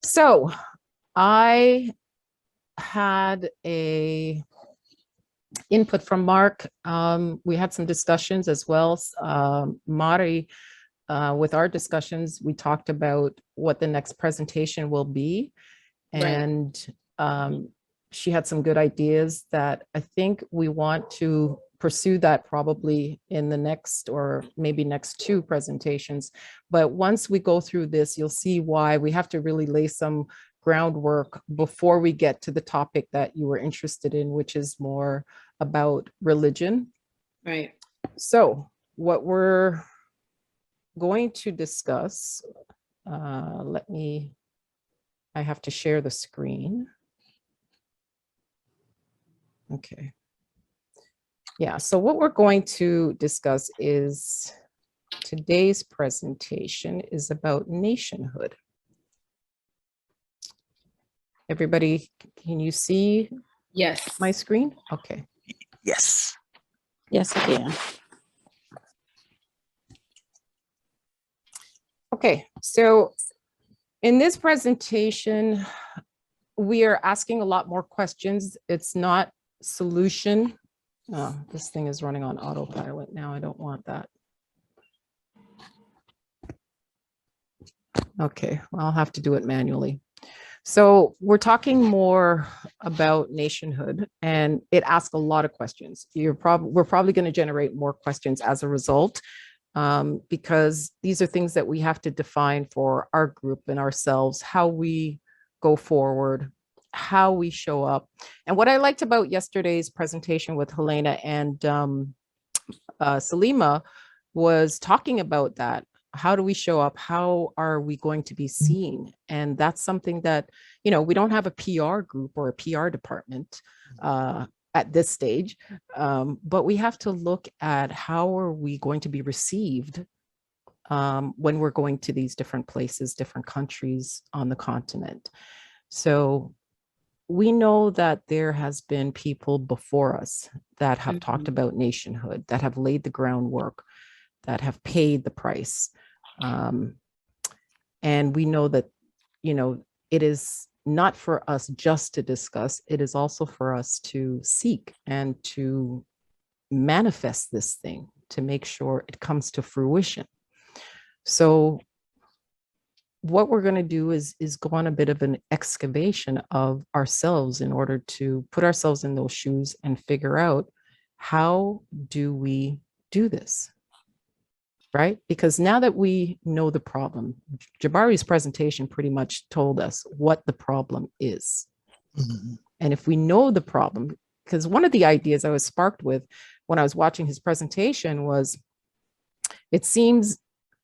So I had a input from Mark. We had some discussions as well. Mari, with our discussions, we talked about what the next presentation will be. And she had some good ideas that I think we want to pursue that probably in the next or maybe next two presentations. But once we go through this, you'll see why we have to really lay some groundwork before we get to the topic that you were interested in, which is more about religion. Right. So what we're going to discuss, I have to share the screen. Okay. Yeah, so what we're going to discuss is today's presentation is about nationhood. Everybody, can you see my screen? Okay. Yes. Yes, I can. Okay, so in this presentation, we are asking a lot more questions. It's not solution. Oh, this thing is running on autopilot now. I don't want that. Okay, well, I'll have to do it manually. So we're talking more about nationhood, and it asks a lot of questions. We're probably going to generate more questions as a result, because these are things that we have to define for our group and ourselves, how we go forward, how we show up. And what I liked about yesterday's presentation with Helena and Salima was talking about that. How do we show up? How are we going to be seen? And that's something that, you know, we don't have a PR group or a PR department at this stage, but we have to look at how are we going to be received when we're going to these different places, different countries on the continent. So we know that there has been people before us that have talked about nationhood, that have laid the groundwork, that have paid the price. And we know that, you know, it is not for us just to discuss, it is also for us to seek and to manifest this thing, to make sure it comes to fruition. So what we're going to do is go on a bit of an excavation of ourselves in order to put ourselves in those shoes and figure out, how do we do this? Right? Because now that we know the problem, Jabari's presentation pretty much told us what the problem is. And if we know the problem, because one of the ideas I was sparked with when I was watching his presentation was, it seems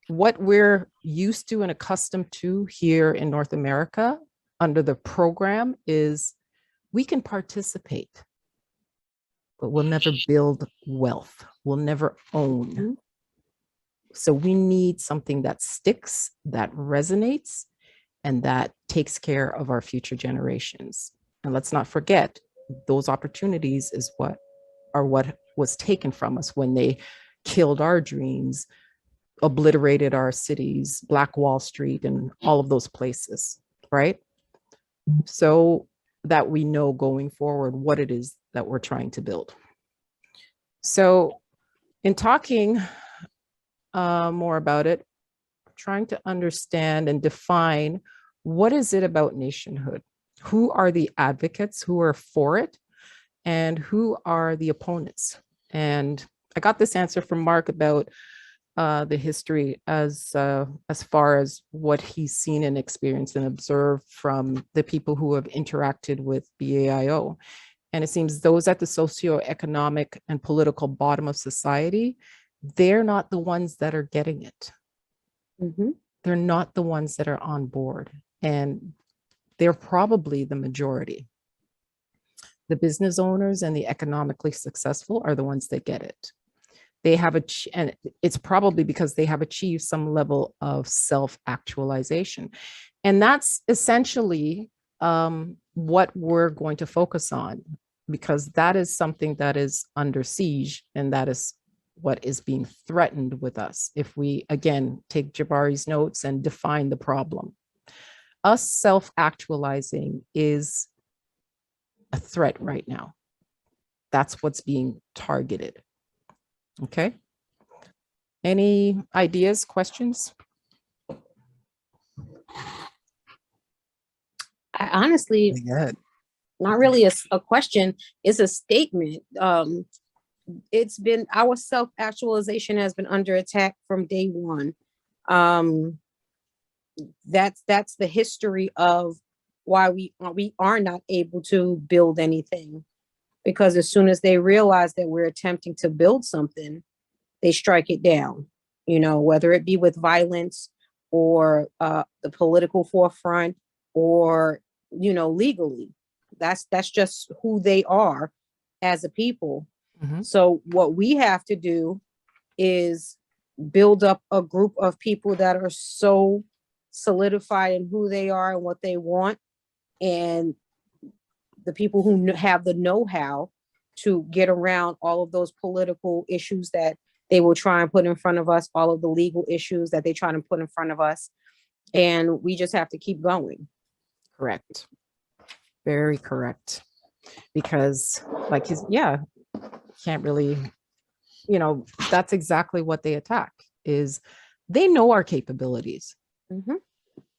what we're used to and accustomed to here in North America under the program is we can participate, but we'll never build wealth. We'll never own. So we need something that sticks, that resonates, and that takes care of our future generations. And let's not forget, those opportunities is what was taken from us when they killed our dreams, obliterated our cities, Black Wall Street, and all of those places, right? So that we know going forward what it is that we're trying to build. So in talking more about it, trying to understand and define what is it about nationhood? Who are the advocates who are for it? And who are the opponents? And I got this answer from Mark about the history as far as what he's seen and experienced and observed from the people who have interacted with BAIO. And it seems those at the socio-economic and political bottom of society, they're not the ones that are getting it. They're not the ones that are on board, and they're probably the majority. The business owners and the economically successful are the ones that get it. They have and it's probably because they have achieved some level of self-actualization. And that's essentially what we're going to focus on, because that is something that is under siege, and that is what is being threatened with us if we, again, take Jabari's notes and define the problem. us self-actualizing is a threat right now. That's what's being targeted. Okay. Any ideas, questions? I honestly, not really a question, it's a statement. It's been, our self-actualization has been under attack from day one. That's the history of why we are not able to build anything, because as soon as they realize that we're attempting to build something, they strike it down, whether it be with violence or the political forefront or, legally. That's just who they are as a people. So what we have to do is build up a group of people that are so solidified in who they are and what they want, and the people who have the know-how to get around all of those political issues that they will try and put in front of us, all of the legal issues that they try to put in front of us. And we just have to keep going. Correct. Very correct. Because like can't really, that's exactly what they attack, is they know our capabilities.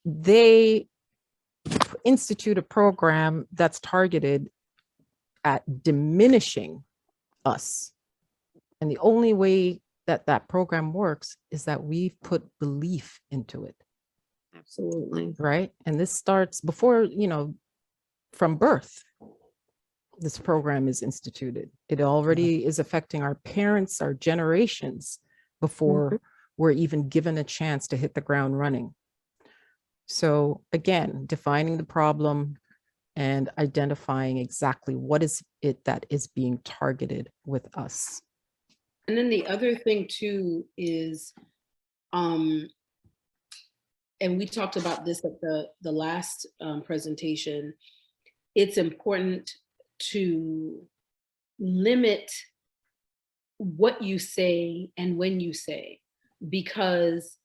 They institute a program that's targeted at diminishing us. And the only way that that program works is that we've put belief into it. Absolutely. Right. And this starts before, from birth. This program is instituted. It already is affecting our parents, our generations, before we're even given a chance to hit the ground running. So again, defining the problem and identifying exactly what is it that is being targeted with us. And then the other thing too is, and we talked about this at the last presentation, it's important to limit what you say and when you say, because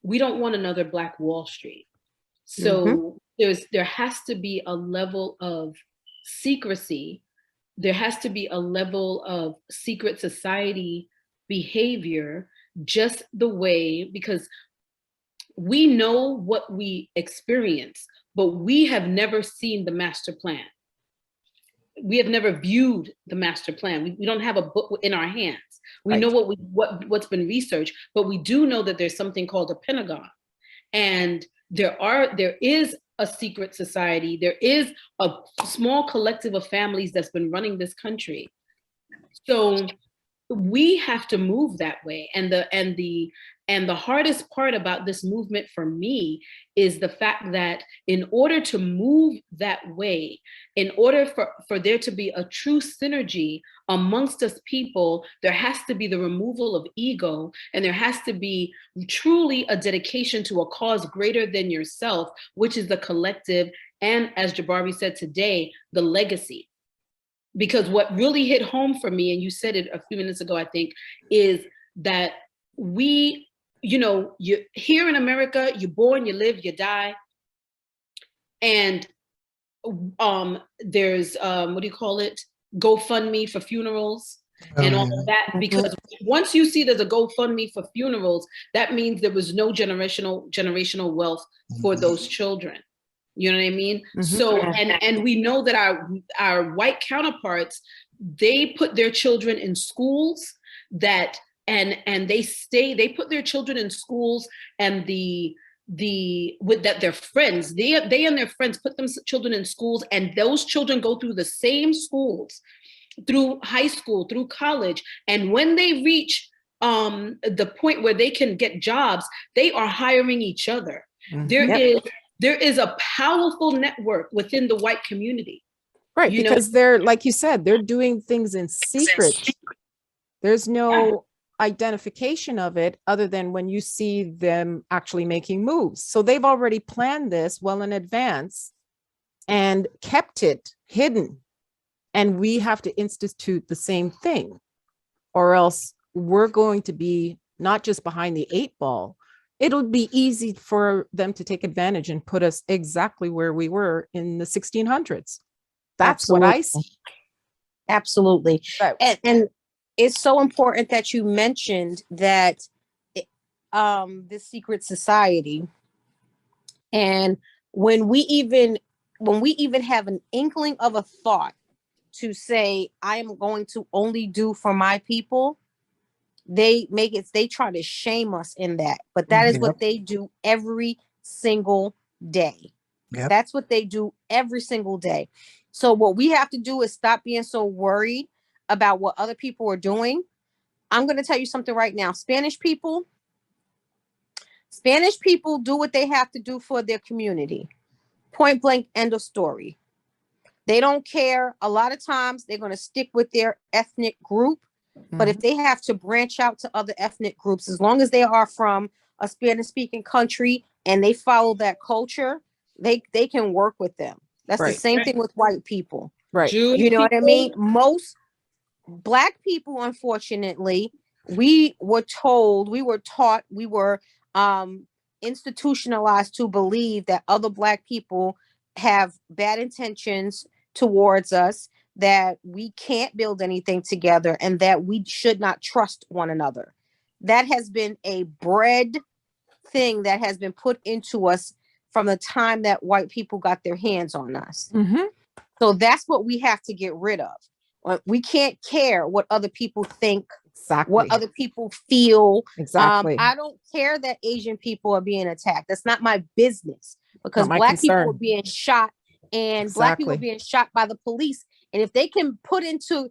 we don't want another Black Wall Street. So there has to be a level of secrecy. There has to be a level of secret society behavior, just the way, because we know what we experience, but we have never seen the master plan. We have never viewed the master plan. We don't have a book in our hands. We know what's been researched, but we do know that there's something called a Pentagon. And there is a secret society. There is a small collective of families that's been running this country. So we have to move that way. And the hardest part about this movement for me is the fact that in order to move that way, in order for there to be a true synergy amongst us people, there has to be the removal of ego, and there has to be truly a dedication to a cause greater than yourself, which is the collective, and as Jabari said today, the legacy. Because what really hit home for me, and you said it a few minutes ago, I think, is that we, you here in America, you're born, you live, you die. And there's, what do you call it? GoFundMe for funerals and all of that. Because once you see there's a GoFundMe for funerals, that means there was no generational wealth for those children. You know what I mean? So, and we know that our white counterparts, they put their children in schools that, and they put their children in schools, and their friends, they and their friends put them children in schools, and those children go through the same schools, through high school, through college. And when they reach the point where they can get jobs, they are hiring each other. There is a powerful network within the white community. Right, because they're, like you said, they're doing things in secret. There's no identification of it other than when you see them actually making moves. So they've already planned this well in advance and kept it hidden. And we have to institute the same thing, or else we're going to be not just behind the 8 ball, it'll be easy for them to take advantage and put us exactly where we were in the 1600s. That's what I see. Absolutely. That, And it's so important that you mentioned that this secret society. And when we even have an inkling of a thought to say, I am going to only do for my people, they try to shame us in that. But that is what they do every single day. Yep. That's what they do every single day. So what we have to do is stop being so worried about what other people are doing. I'm going to tell you something right now. Spanish people do what they have to do for their community. Point blank, end of story. They don't care. A lot of times they're going to stick with their ethnic group. But if they have to branch out to other ethnic groups, as long as they are from a Spanish speaking country and they follow that culture, they can work with them. That's the same thing with white people. right. Jewish You know what I people, mean? Most Black people, unfortunately, we were taught, we were institutionalized to believe that other Black people have bad intentions towards us, that we can't build anything together, and that we should not trust one another. That has been a bred thing that has been put into us from the time that white people got their hands on us. So that's what we have to get rid of. We can't care what other people think, Exactly. what other people feel. Exactly. I don't care that Asian people are being attacked. That's not my business, because Not my Black people concern. are being shot, and Black people are Exactly. being shot by the police. And if they can put into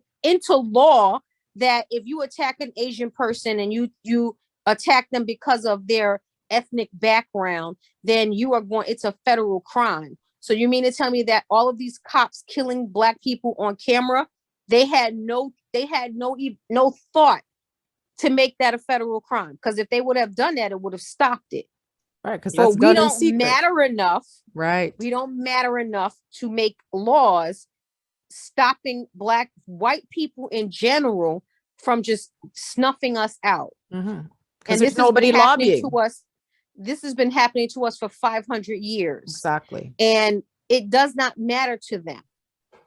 law that if you attack an Asian person and you attack them because of their ethnic background, then it's a federal crime. So you mean to tell me that all of these cops killing Black people on camera, they had no thought to make that a federal crime? Because if they would have done that, it would have stopped it. Right, because But that's we done in don't secret. matter enough. Right. We don't matter enough to make laws stopping white people in general from just snuffing us out. Because there's nobody lobbying. This has been happening to us for 500 years. Exactly. And it does not matter to them.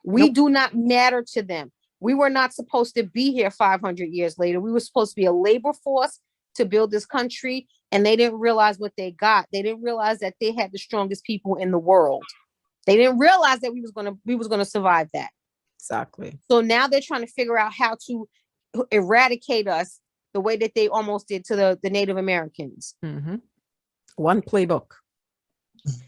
We do not matter to them. We were not supposed to be here 500 years later. We were supposed to be a labor force to build this country, and they didn't realize what they got. They didn't realize that they had the strongest people in the world. They didn't realize that we was gonna survive that. Exactly. So now they're trying to figure out how to eradicate us the way that they almost did to the Native Americans. One playbook.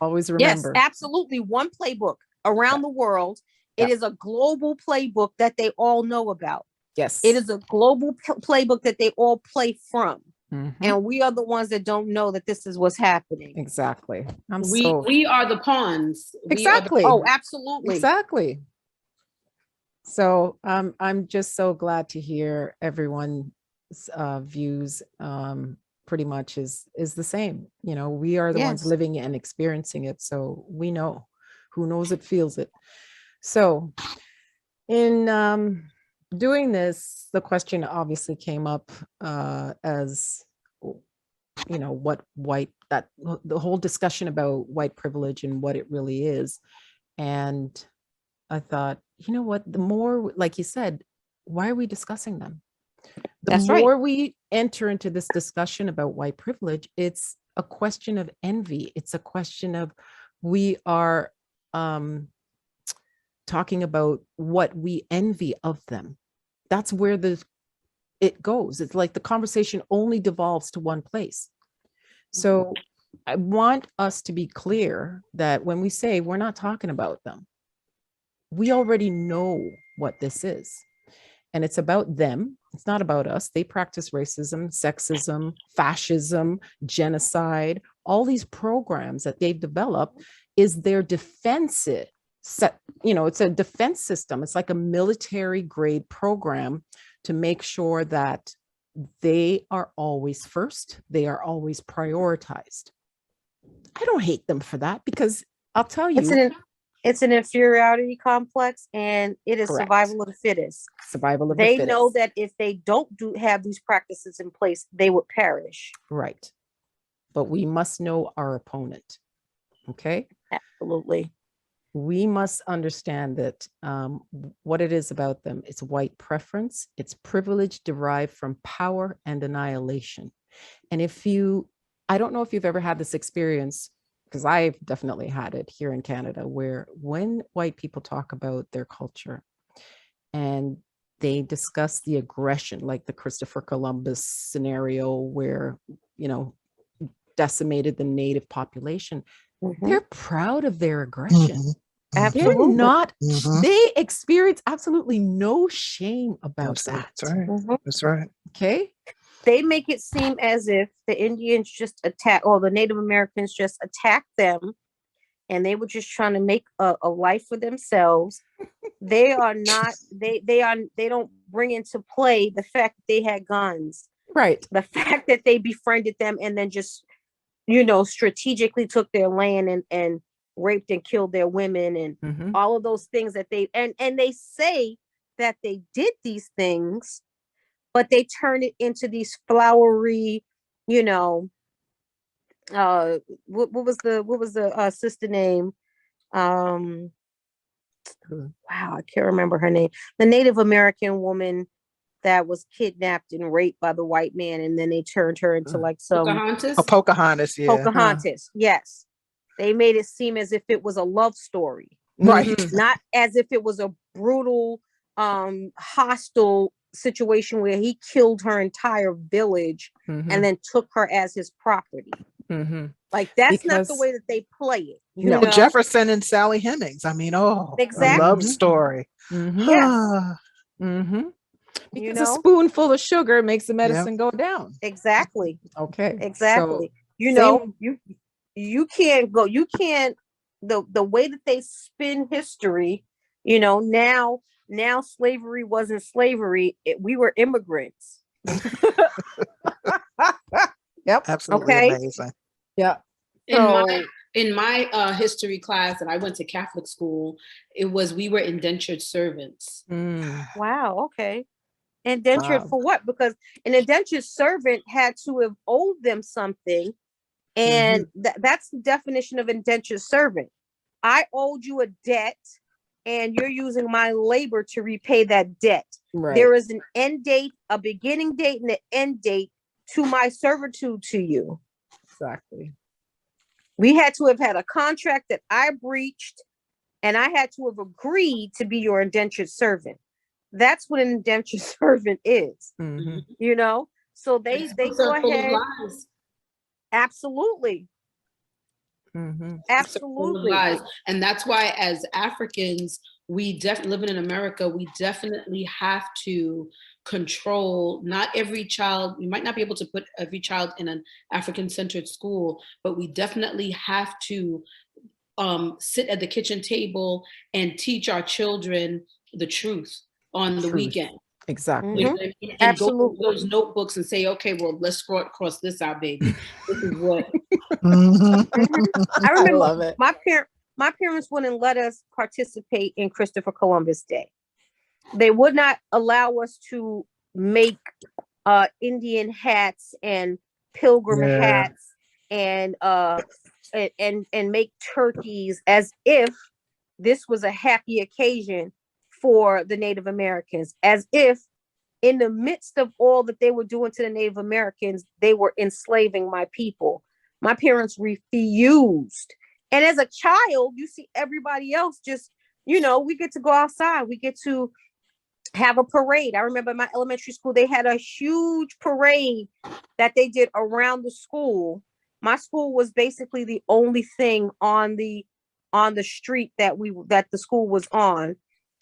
Always remember. Yes, absolutely. One playbook around the world. It is a global playbook that they all know about. Yes. It is a global playbook that they all play from. And we are the ones that don't know that this is what's happening. Exactly. We are the pawns. Exactly. Oh, absolutely. Exactly. So I'm just so glad to hear everyone's views pretty much is the same. You know, we are the ones living and experiencing it. So we know. Who knows it, feels it. So in doing this, the question obviously came up as, you know, the whole discussion about white privilege and what it really is. And I thought, you know what, the more, like you said, why are we discussing them? The more we enter into this discussion about white privilege, it's a question of envy. It's a question of, we are talking about what we envy of them. That's where it goes. It's like the conversation only devolves to one place. So I want us to be clear that when we say we're not talking about them, we already know what this is. And it's about them. It's not about us. They practice racism, sexism, fascism, genocide. All these programs that they've developed is their defensive set. You know, it's a defense system. It's like a military grade program to make sure that they are always first. They are always prioritized. I don't hate them for that, because I'll tell you, it's an inferiority complex, and it is Correct. survival of the fittest. Survival of the They fittest. know that if they don't have these practices in place, they would perish. Right. but we must know our opponent. Okay. Absolutely. We must understand that what it is about them. It's white preference. It's privilege derived from power and annihilation. And I don't know if you've ever had this experience, because I've definitely had it here in Canada, where when white people talk about their culture and they discuss the aggression, like the Christopher Columbus scenario where, decimated the native population, they're proud of their aggression. They're Absolutely. not, they experience absolutely no shame about that. That's right. That's right. Okay. They make it seem as if the Indians just attack, or the Native Americans just attacked them, and they were just trying to make a life for themselves. They are not, they don't bring into play the fact that they had guns. Right. The fact that they befriended them and then just, strategically took their land and raped and killed their women and all of those things that they, and they say that they did these things, but they turn it into these flowery, what was the sister name? Wow, I can't remember her name. The Native American woman that was kidnapped and raped by the white man, and then they turned her into like some Pocahontas. Pocahontas, yeah. Pocahontas. Yes, they made it seem as if it was a love story, Right. not as if it was a brutal, hostile situation where he killed her entire village and then took her as his property. Like that's not the way that they play it. No. Jefferson and Sally Hemings. I mean, Exactly. a love story. Yes. Because a spoonful of sugar makes the medicine go down. Exactly. Okay. Exactly. So, you can't go, the way that they spin history, now slavery wasn't slavery. We were immigrants. Yep. Absolutely Okay. amazing. Yeah. In my history class, and I went to Catholic school, we were indentured servants. Wow. Okay. Indentured for what? Because an indentured servant had to have owed them something. And that's the definition of indentured servant. I owed you a debt and you're using my labor to repay that debt. Right. There is an end date, a beginning date, and an end date to my servitude to you. Exactly. We had to have had a contract that I breached, and I had to have agreed to be your indentured servant. That's what an indentured servant is. So they go ahead. Absolutely. Absolutely. Lies. And that's why as Africans, we living in America, we definitely have to control not every child. We might not be able to put every child in an African-centered school, but we definitely have to sit at the kitchen table and teach our children the truth on the weekend. Exactly. You know what I mean? And Absolutely. go through those notebooks and say, okay, well, let's cross this out, baby. This is what. I remember love it. My parents wouldn't let us participate in Christopher Columbus Day. They would not allow us to make Indian hats and pilgrim hats and make turkeys as if this was a happy occasion for the Native Americans, as if in the midst of all that they were doing to the Native Americans, they were enslaving my people. My parents refused. And as a child, you see everybody else just, we get to go outside. We get to have a parade. I remember in my elementary school, they had a huge parade that they did around the school. My school was basically the only thing on the street that the school was on.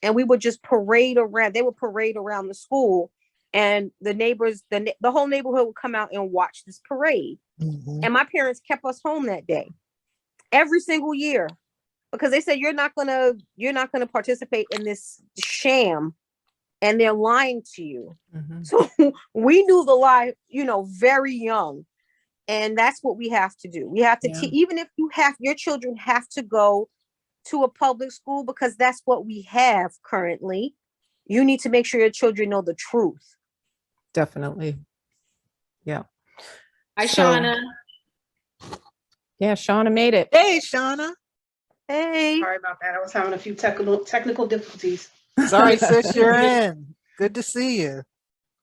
And we would just parade around. They would parade around the school, and the neighbors, the whole neighborhood would come out and watch this parade. And my parents kept us home that day, every single year, because they said you're not gonna participate in this sham, and they're lying to you. So we knew the lie, very young, and that's what we have to do. We have to even if your children have to go to a public school, because that's what we have currently, you need to make sure your children know the truth. Definitely. Yeah. Hi, Shauna. Yeah, Shauna made it. Hey, Shauna. Hey. Sorry about that. I was having a few technical difficulties. Sorry, sis, you're in. Good to see you.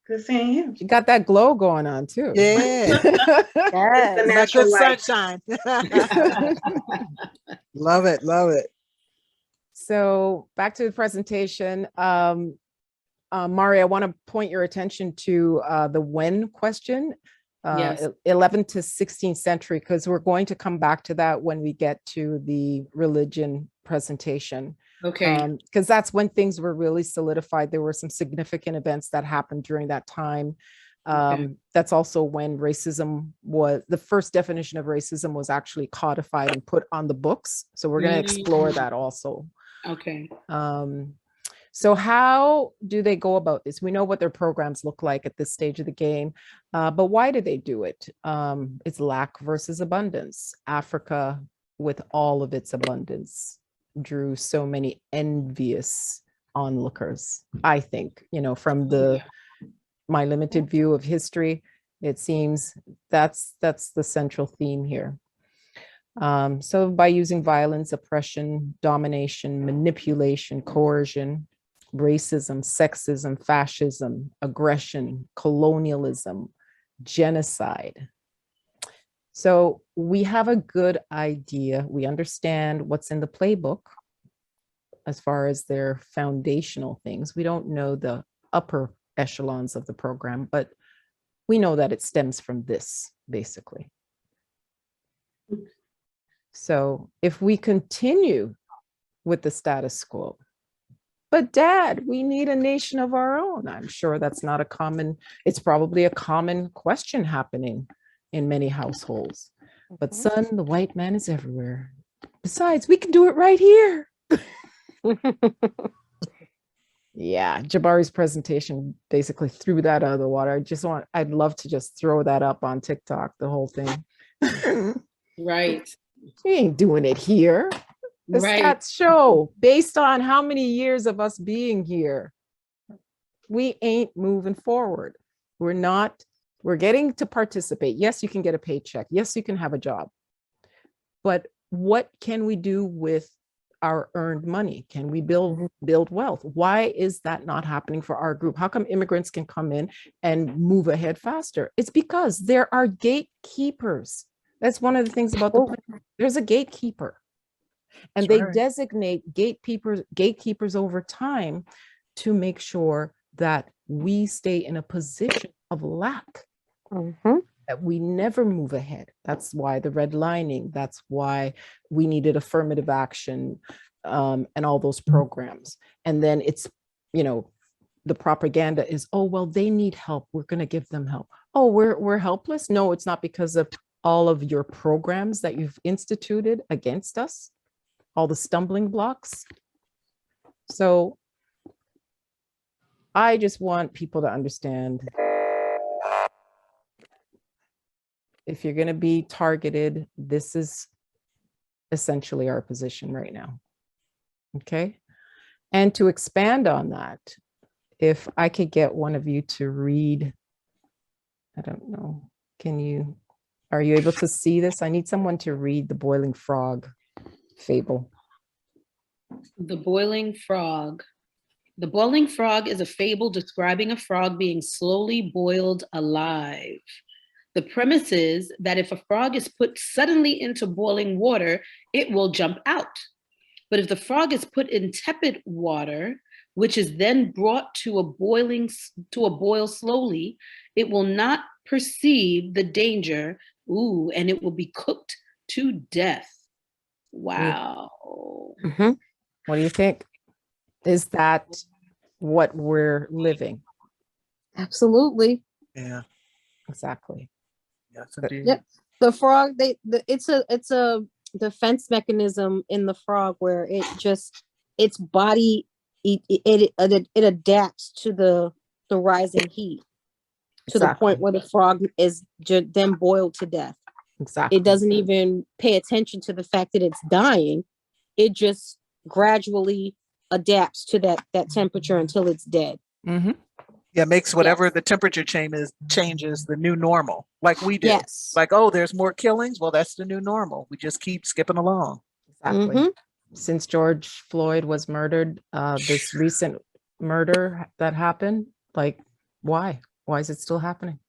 Good seeing you. You got that glow going on too. Yeah. It's the Yes. That natural good light. sunshine. Love it. Love it. So back to the presentation. Mari, I want to point your attention to the when question, Yes. 11th to 16th century, because we're going to come back to that when we get to the religion presentation. Okay. Because that's when things were really solidified. There were some significant events that happened during that time. That's also when racism was, the first definition of racism was actually codified and put on the books. So we're going to explore that also. Okay. So how do they go about this? We know what their programs look like at this stage of the game, but why do they do it? It's lack versus abundance. Africa, with all of its abundance, drew so many envious onlookers, I think, from my limited view of history, it seems that's the central theme here. So by using violence, oppression, domination, manipulation, coercion, racism, sexism, fascism, aggression, colonialism, genocide. So we have a good idea. We understand what's in the playbook as far as their foundational things. We don't know the upper echelons of the program, but we know that it stems from this, basically. So if we continue with the status quo, but Dad, we need a nation of our own. I'm sure that's not a common, it's probably a common question happening in many households. But son, the white man is everywhere. Besides, we can do it right here. Yeah, Jabari's presentation basically threw that out of the water. I'd love to just throw that up on TikTok, the whole thing. Right. We ain't doing it here. The Right. stats show, based on how many years of us being here, we ain't moving forward. We're getting to participate. Yes, you can get a paycheck. Yes, you can have a job. But what can we do with our earned money? Can we build wealth? Why is that not happening for our group? How come immigrants can come in and move ahead faster? It's because there are gatekeepers. That's one of the things about the plan. There's a gatekeeper. And That's they right. designate gatekeepers over time to make sure that we stay in a position of lack, that we never move ahead. That's why the redlining, that's why we needed affirmative action and all those programs. And then it's, the propaganda is, oh, well, they need help. We're going to give them help. Oh, we're helpless. No, it's not because of all of your programs that you've instituted against us, all the stumbling blocks. So I just want people to understand, if you're going to be targeted, this is essentially our position right now. Okay. And to expand on that, if I could get one of you to read, I don't know, are you able to see this? I need someone to read the boiling frog fable. The boiling frog. The boiling frog is a fable describing a frog being slowly boiled alive. The premise is that if a frog is put suddenly into boiling water, it will jump out. But if the frog is put in tepid water, which is then brought to a boil slowly, it will not perceive the danger, and it will be cooked to death. Wow. What do you think? Is that what we're living? Absolutely. Yeah. Exactly. Yes, indeed. Yep. The frog, it's a defense mechanism in the frog where its body it adapts to the rising heat to the point where the frog is then boiled to death. Exactly. It doesn't even pay attention to the fact that it's dying. It just gradually adapts to that temperature until it's dead. Mm-hmm. Yeah, makes whatever the temperature changes the new normal, like we do. Yes. Like, oh, there's more killings. Well, that's the new normal. We just keep skipping along. Exactly. Mhm. Since George Floyd was murdered, this recent murder that happened, like, why? Why is it still happening?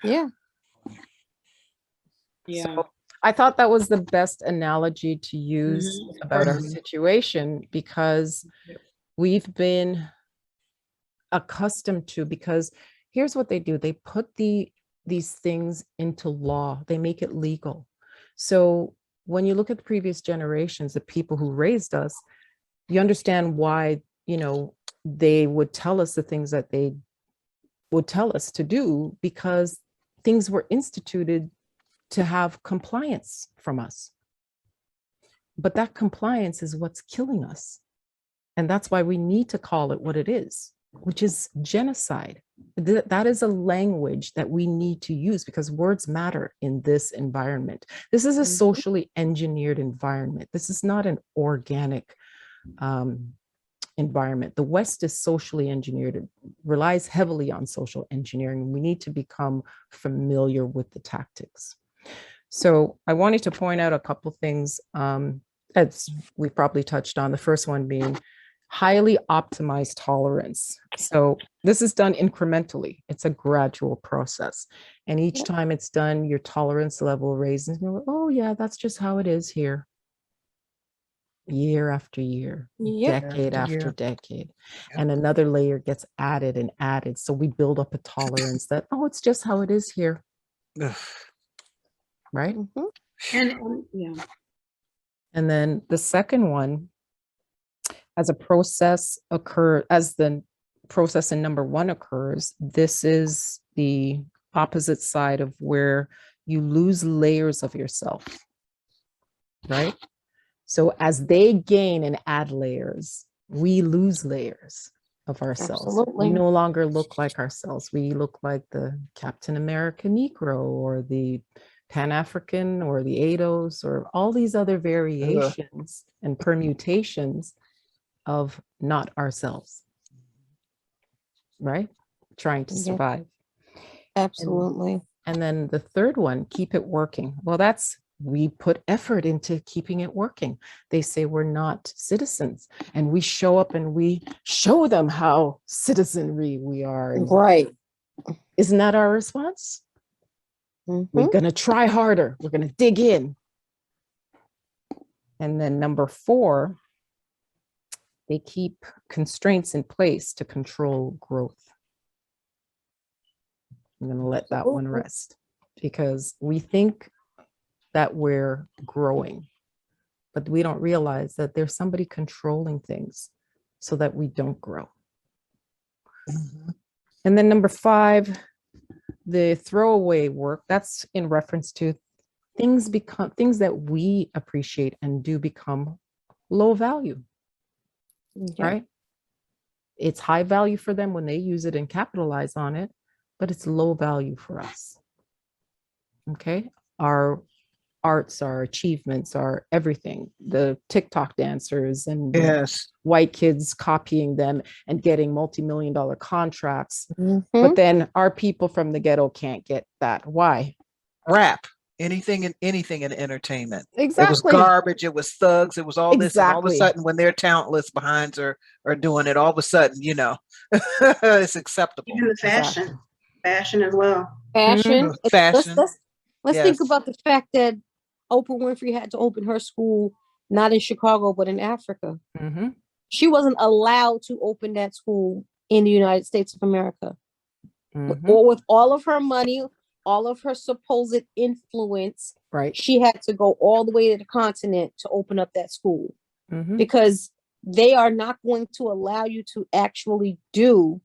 Yeah. Yeah. So I thought that was the best analogy to use Mhm. about our Mhm. situation, because we've been accustomed to, because here's what they do. They put these things into law. They make it legal. So when you look at the previous generations, the people who raised us, you understand why, they would tell us the things that they would tell us to do, because things were instituted to have compliance from us. But that compliance is what's killing us. And that's why we need to call it what it is, which is genocide. That is a language that we need to use, because words matter in this environment. This is a socially engineered environment. This is not an organic environment. The West is socially engineered. It relies heavily on social engineering. We need to become familiar with the tactics. So I wanted to point out a couple things, as we probably touched on. The first one being highly optimized tolerance. So this is done incrementally. It's a gradual process. And each time it's done, your tolerance level raises. And you're like, oh yeah, that's just how it is here. Year after year, Yep. decade After after year. decade. Yep. And another layer gets added and added. So we build up a tolerance that, oh, it's just how it is here, Ugh. right? And yeah. And then the second one, as a process as the process in number one occurs, this is the opposite side of where you lose layers of yourself, right? So as they gain and add layers, we lose layers of ourselves. Absolutely. We no longer look like ourselves. We look like the Captain America Negro, or the Pan-African, or the ADOS, or all these other variations and permutations of not ourselves, right? Trying to Yeah. survive. Absolutely. And then the third one, keep it working. Well, we put effort into keeping it working. They say we're not citizens, and we show up and we show them how citizenry we are. And Right. isn't that our response? Mhm. We're going to try harder. We're going to dig in. And then number 4, they keep constraints in place to control growth. I'm going to let that one rest, because we think that we're growing, but we don't realize that there's somebody controlling things so that we don't grow. Mhm. And then number 5, the throwaway work, that's in reference to things that we appreciate and do become low value, right? It's high value for them when they use it and capitalize on it, but it's low value for us. Okay. Our arts, our achievements, our everything, the TikTok dancers and Yes. white kids copying them and getting multi-million-dollar contracts. Mhm. But then our people from the ghetto can't get that. Why? Rap. Anything in entertainment. Exactly. It was garbage. It was thugs. It was all this. And all of a Exactly. sudden, when their talentless behinds are doing it, all of a sudden, it's acceptable. Even the fashion as well. Fashion. Fashion. Let's Yes. think about the fact that Oprah Winfrey had to open her school not in Chicago but in Africa. Mhm. She wasn't allowed to open that school in the United States of America. Mhm. Or with all of her money, all of her supposed influence, Right. she had to go all the way to the continent to open up that school, Mhm. because they are not going to allow you to actually do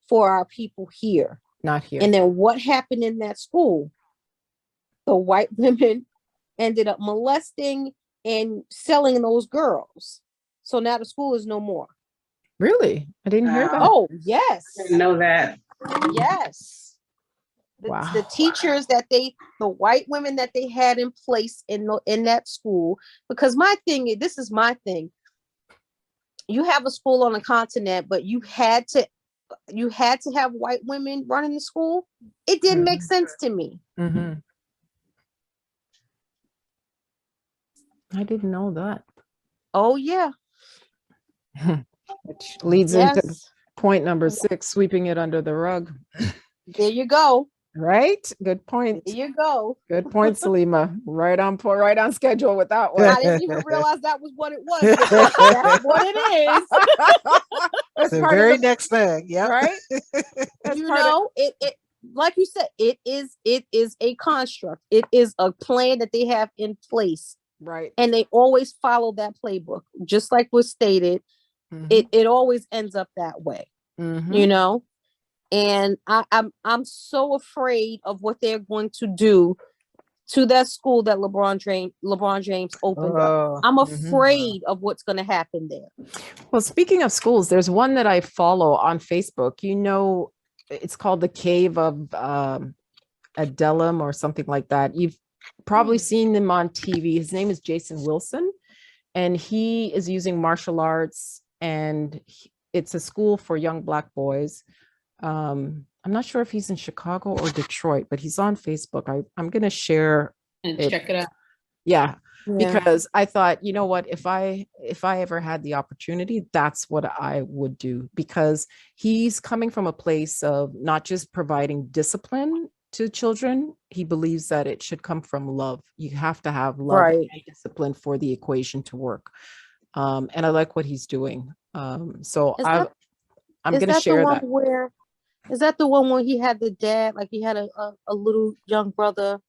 for our people here. Not here. And then what happened in that school? The white women ended up molesting and selling those girls. So now the school is no more. Really? I didn't hear that. Oh, yes. I didn't know that. Yes. Wow. The teachers the white women that they had in place in that school, because this is my thing. You have a school on the continent, but you had to you had to have white women running the school. It didn't make sense to me. Mhm. I didn't know that. Oh yeah. Which leads into Yes. point number 6, sweeping it under the rug. There you go. Right? Good point. There you go. Good point, Salima. Right on point, right on schedule with that one. I didn't even realize that was what it was, but that's what it is. That's The part very of the, next thing. Yeah. right? That's You part know, it like you said, it is a construct. It is a plan that they have in place, right. and they always follow that playbook, just like was stated. Mhm. It always ends up that way, Mhm. you know. And I'm so afraid of what they're going to do to that school that LeBron James opened up. Oh, I'm mhm. afraid of what's going to happen there. Well, speaking of schools, there's one that I follow on Facebook. You know, it's called the Cave of Adullam or something like that. You've probably seen him on TV. His name is Jason Wilson, and he is using martial arts, and it's a school for young Black boys. I'm not sure if he's in Chicago or Detroit, but he's on Facebook. I'm going to share And it. check it out. Yeah, Yeah. because I thought, you know what, if I ever had the opportunity, that's what I would do, because he's coming from a place of not just providing discipline to children. He believes that it should come from love. You have to have love Right. and discipline for the equation to work. And I like what he's doing. So Is I'm that- going Is to that the share one that. where? Is that the one where he had the dad, like he had a little young brother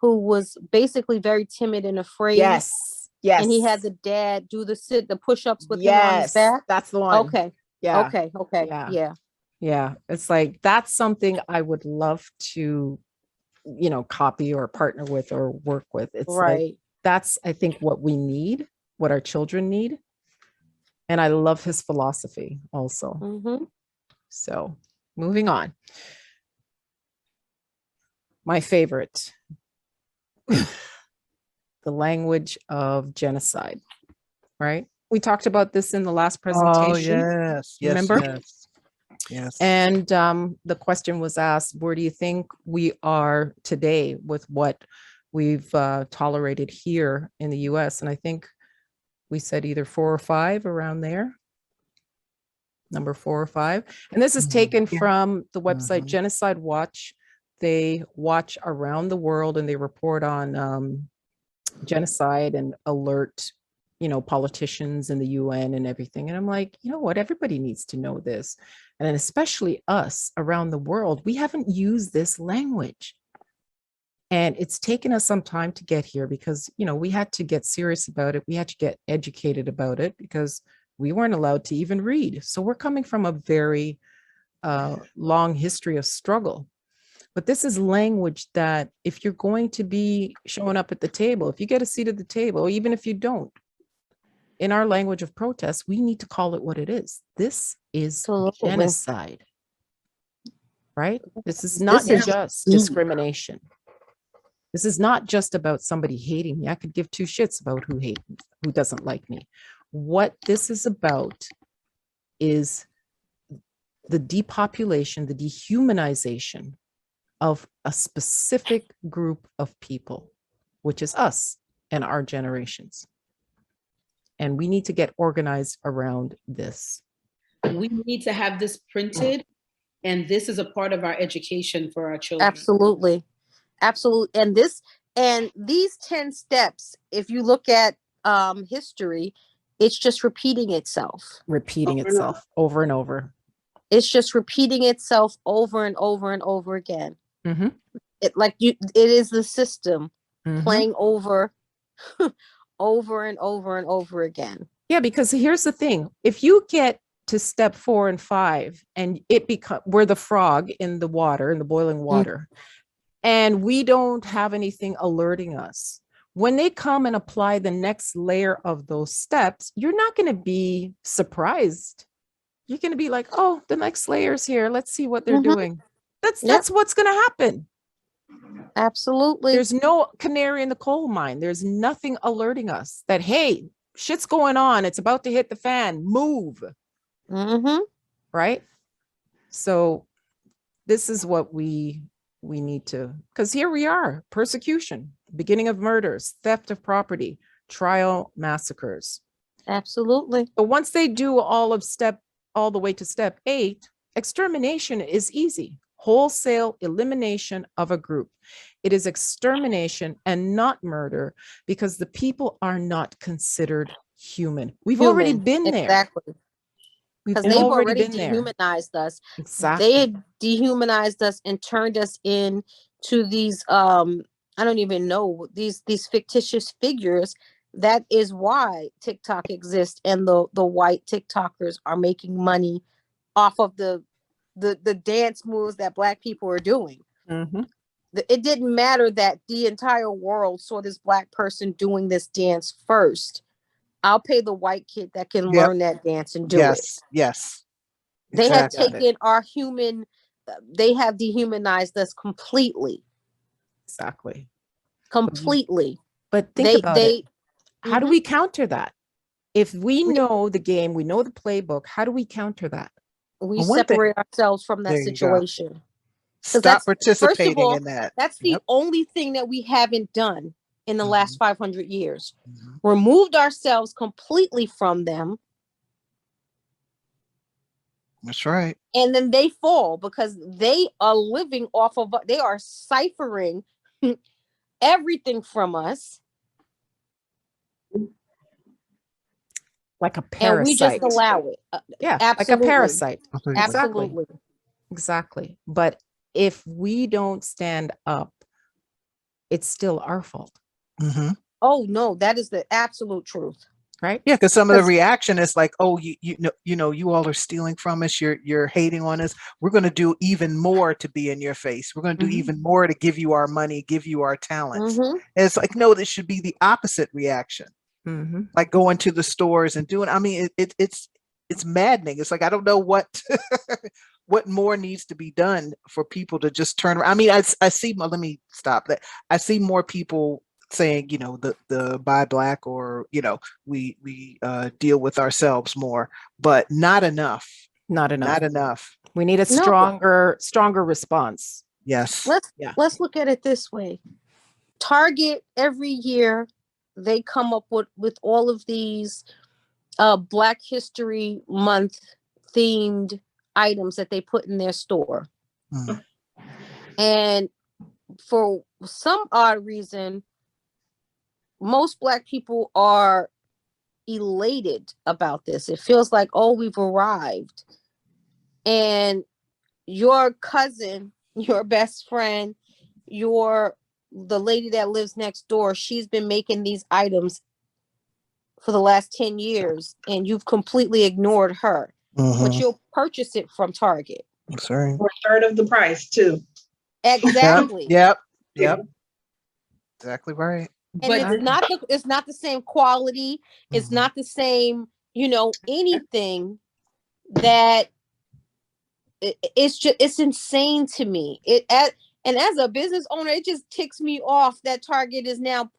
who was basically very timid and afraid? Yes. Yes. And he had the dad do the push-ups with him on his back. That's the one. Okay. Yeah. Okay. Yeah. Yeah. Yeah. It's like, that's something I would love to, you know, copy or partner with or work with. It's like, Right. that's, I think, what we need, what our children need. And I love his philosophy also. Mm-hmm. So moving on. My favorite, the language of genocide, right? We talked about this in the last presentation. Oh, yes. Yes. Remember? Yes. Yes. And the question was asked, where do you think we are today with what we've tolerated here in the US? And I think we said either 4 or 5, around there. Number 4 or 5. And this is taken Yeah. from the website Mhm. Genocide Watch. They watch around the world and they report on genocide and alert, you know, politicians in the UN and everything. And I'm like, you know what, everybody needs to know this. And then especially us around the world, we haven't used this language. And it's taken us some time to get here because, you know, we had to get serious about it. We had to get educated about it because we weren't allowed to even read. So we're coming from a very long history of struggle. But this is language that if you're going to be showing up at the table, if you get a seat at the table, or even if you don't, in our language of protest, we need to call it what it is. This is Absolutely. genocide, right? This is not This is- just discrimination. This is not just about somebody hating me. I could give 2 shits about who doesn't like me. What this is about is the depopulation, the dehumanization of a specific group of people, which is us and our generations. And we need to get organized around this. We need to have this printed, and this is a part of our education for our children. Absolutely. Absolutely. And these 10 steps, if you look at history, it's just repeating itself. Repeating Over and itself over and over. It's just repeating itself over and over and over again. Mhm. It is the system Mhm. playing over over and over and over again. Yeah, because here's the thing. If you get to step 4 and 5 and we're the frog in the water, in the boiling water, and we don't have anything alerting us, when they come and apply the next layer of those steps, you're not going to be surprised. You're going to be like, oh, the next layer's here. Let's see what they're Mhm. doing. Yep. That's what's going to happen. Absolutely. There's no canary in the coal mine. There's nothing alerting us that, hey, shit's going on. It's about to hit the fan. Move. Mm-hmm. Right? So this is what we need to, because here we are, persecution, beginning of murders, theft of property, trial massacres. Absolutely. But once they do all the way to step 8, extermination is easy. Wholesale elimination of a group. It is extermination and not murder because the people are not considered human. We've already Human. been there. Exactly. We've Because they've already already been there. dehumanized us. Exactly. They had dehumanized us and turned us into these I don't even know, these fictitious figures. That is why TikTok exists, and the white TikTokers are making money off of the dance moves that Black people are doing. Mm-hmm. It didn't matter that the entire world saw this Black person doing this dance first. I'll pay the white kid that can Yep. learn that dance and do it. Yes. They have Exactly. taken our human, they have dehumanized us completely. Exactly. Completely. But think about it. How do Mhm. we counter that? If we know the game, we know the playbook, how do we counter that? We Well, one thing, separate ourselves from that there you go. situation. Stop First of participating all, in that. that's the Yep. only thing that we haven't done in the last 500 years. Mhm. Removed ourselves completely from them. That's right. And then they fall because they are living off of, they are ciphering everything from us. Like a And we just parasite. allow it. Yeah, absolutely. like a parasite. Completely. Exactly. Absolutely. Exactly. But if we don't stand up, it's still our fault, Mm-hmm. Oh no, that is the absolute truth. right? Yeah, because some of the 'Cause- reaction is like, "Oh, you know, you all are stealing from us. You're hating on us. We're going to do even more to be in your face. We're going to do Mhm. even more to give you our money, give you our talents." Mhm. And it's like, no, this should be the opposite reaction. Mm-hmm. Like going to the stores and doing. I mean, it's maddening. It's like I don't know what what more needs to be done for people to just turn around. I mean, I see. Let me stop that. I see more people saying, you know, the buy black, or you know, we deal with ourselves more, but not enough. Not enough. Not enough. We need a No. stronger response. Yes. Let's look at it this way. Target every year, they come up with all of these Black History Month themed items that they put in their store. Mm. And for some odd reason, most Black people are elated about this. It feels like, oh, we've arrived. And your cousin, your best friend, the lady that lives next door, she's been making these items for the last 10 years and you've completely ignored her. But Mhm. you'll purchase it from Target. That's right. For a third of the price too. Exactly. Yep. Exactly right. And But it's not the same quality. It's Mhm. not the same, anything that it's insane to me. And as a business owner, it just ticks me off that Target is now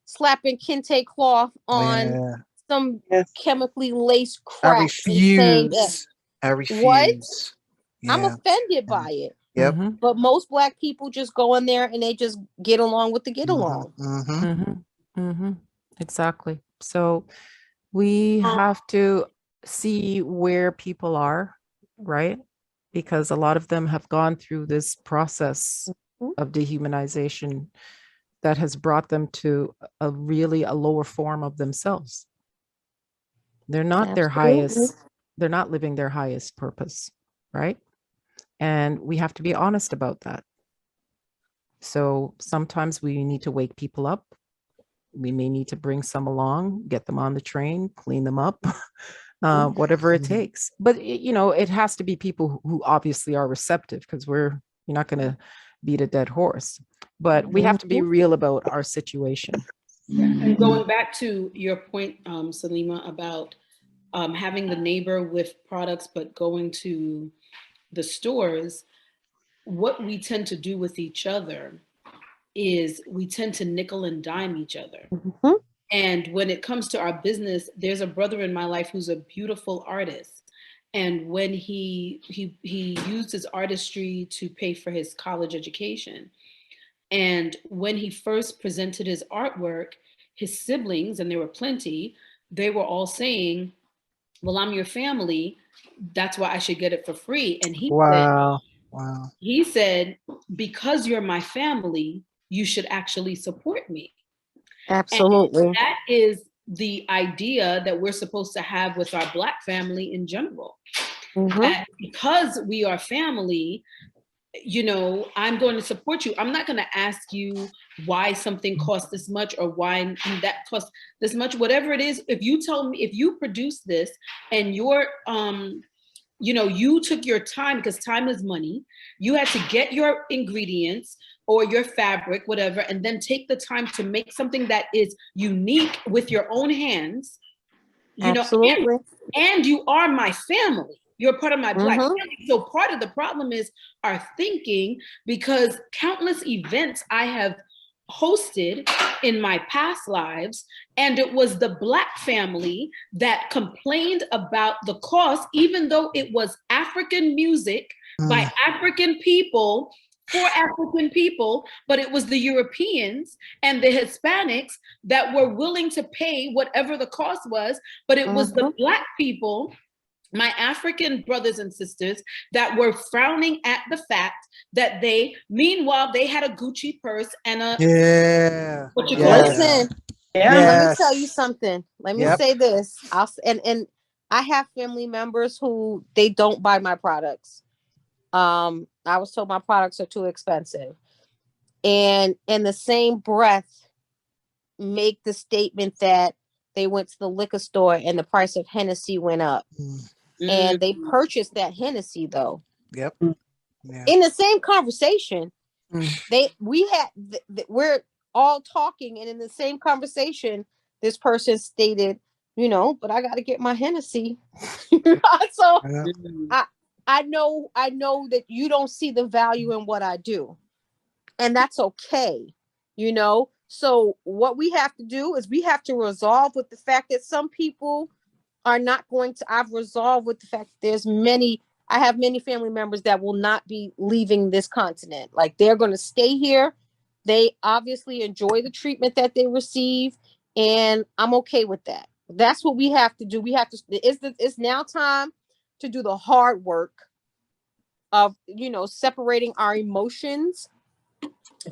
slapping kente cloth on Yeah. some Yes. chemically laced I crap and saying that, refuse. I what? refuse. I'm Yeah. offended by it. Yep. Mhm. But most Black people just go in there and they just get along with the get along. Mm-hmm. Mhm. Mhm. Exactly. So we have to see where people are, right? Because a lot of them have gone through this process Mhm. of dehumanization that has brought them to a lower form of themselves. They're not their Absolutely. highest, they're not living their highest purpose, right? And we have to be honest about that. So sometimes we need to wake people up. We may need to bring some along, get them on the train, clean them up, whatever it takes. But it has to be people who obviously are receptive, because you're not going to beat a dead horse. But we have to be real about our situation. And going back to your point, Salima, about having the neighbor with products, but going to the stores, what we tend to do with each other is we tend to nickel and dime each other. Mhm. And when it comes to our business, there's a brother in my life who's a beautiful artist. And when he used his artistry to pay for his college education. And when he first presented his artwork, his siblings, and there were plenty, they were all saying, well, I'm your family. That's why I should get it for free. And Wow. he said, because you're my family, you should actually support me. Absolutely. And that is the idea that we're supposed to have with our Black family in general. That because we are family, you know, I'm going to support you. I'm not going to ask you why something costs this much or why that costs this much, whatever it is. If you tell me, if you produce this and you're, you know, you took your time, because time is money. You had to get your ingredients or your fabric, whatever, and then take the time to make something that is unique with your own hands, you know, Absolutely. and you are my family. You're part of my Black family. So part of the problem is our thinking, because countless events I have hosted in my past lives, and it was the Black family that complained about the cost, even though it was African music by African people for African people, but it was the Europeans and the Hispanics that were willing to pay whatever the cost was, but it was the Black people, my African brothers and sisters, that were frowning at the fact that meanwhile, they had a Gucci purse and a, what you call it? Listen, let me tell you something. Let me say this. And I have family members who they don't buy my products. I was told my products are too expensive. And in the same breath, make the statement that they went to the liquor store and the price of Hennessy went up. And they purchased that Hennessy though. In the same conversation, we're all talking, and in the same conversation, this person stated, you know, but I got to get my Hennessy. So I know that you don't see the value in what I do, and that's okay, you know. So what we have to do is we have to resolve with the fact that some people are not going to. I've resolved with the fact that I have many family members that will not be leaving this continent. Like, they're going to stay here. They obviously enjoy the treatment that they receive, and I'm okay with that. That's what we have to do. We have to. It's now time to do the hard work of, you know, separating our emotions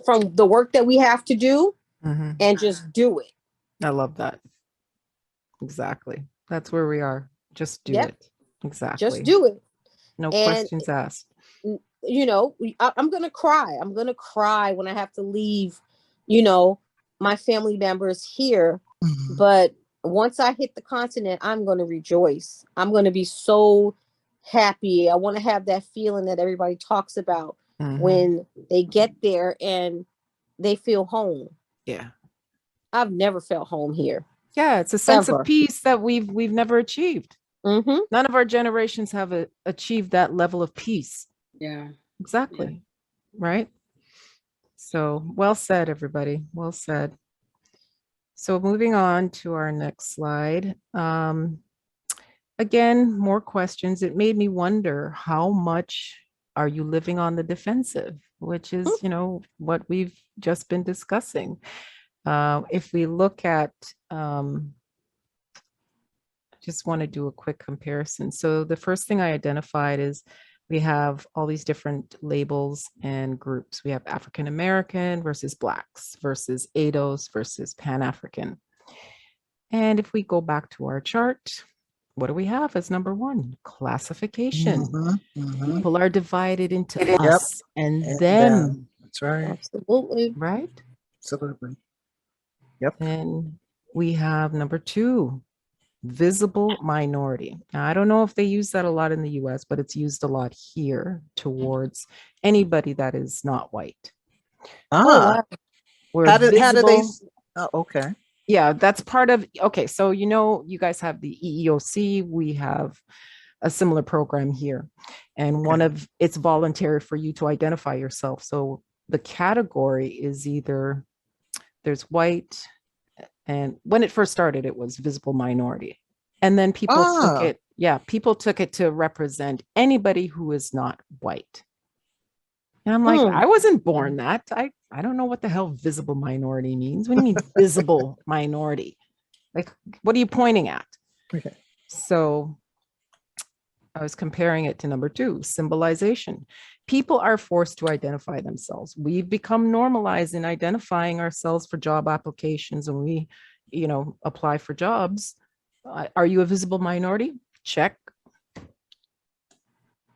from the work that we have to do, and just do it. I love that. Exactly. That's where we are. Just do it. Exactly. Just do it. No questions asked. You know, I'm going to cry. I'm going to cry when I have to leave, you know, my family members here. But once I hit the continent, I'm going to rejoice. I'm going to be so happy. I want to have that feeling that everybody talks about when they get there and they feel home. Yeah. I've never felt home here. Yeah, it's a sense of peace that we've never achieved. None of our generations have achieved that level of peace. Yeah, exactly. Yeah. Right. So well said, everybody. Well said. So moving on to our next slide. Again, more questions. It made me wonder, how much are you living on the defensive, which is, you know, what we've just been discussing. If we look at, just want to do a quick comparison. So the first thing I identified is we have all these different labels and groups. We have African American versus Blacks versus ADOS versus Pan-African. And if we go back to our chart, what do we have as number one? Classification. People are divided into us and them. That's right. Absolutely. Right? Absolutely. Yep. And we have number two, visible minority. Now, I don't know if they use that a lot in the US, but it's used a lot here towards anybody that is not white. Wow. How do they? Oh, okay. Yeah, that's part of, okay, so you know, you guys have the EEOC, we have a similar program here, and one of it's voluntary for you to identify yourself. So the category is either there's white, and when it first started, it was visible minority. And then people took Ah. it, people took it to represent anybody who is not white. And I'm like, I wasn't born that. I don't know what the hell visible minority means. What do you mean visible minority? Like, what are you pointing at? Okay. So I was comparing it to number 2, symbolization. People are forced to identify themselves. We've become normalized in identifying ourselves for job applications, and we, apply for jobs. Are you a visible minority? Check.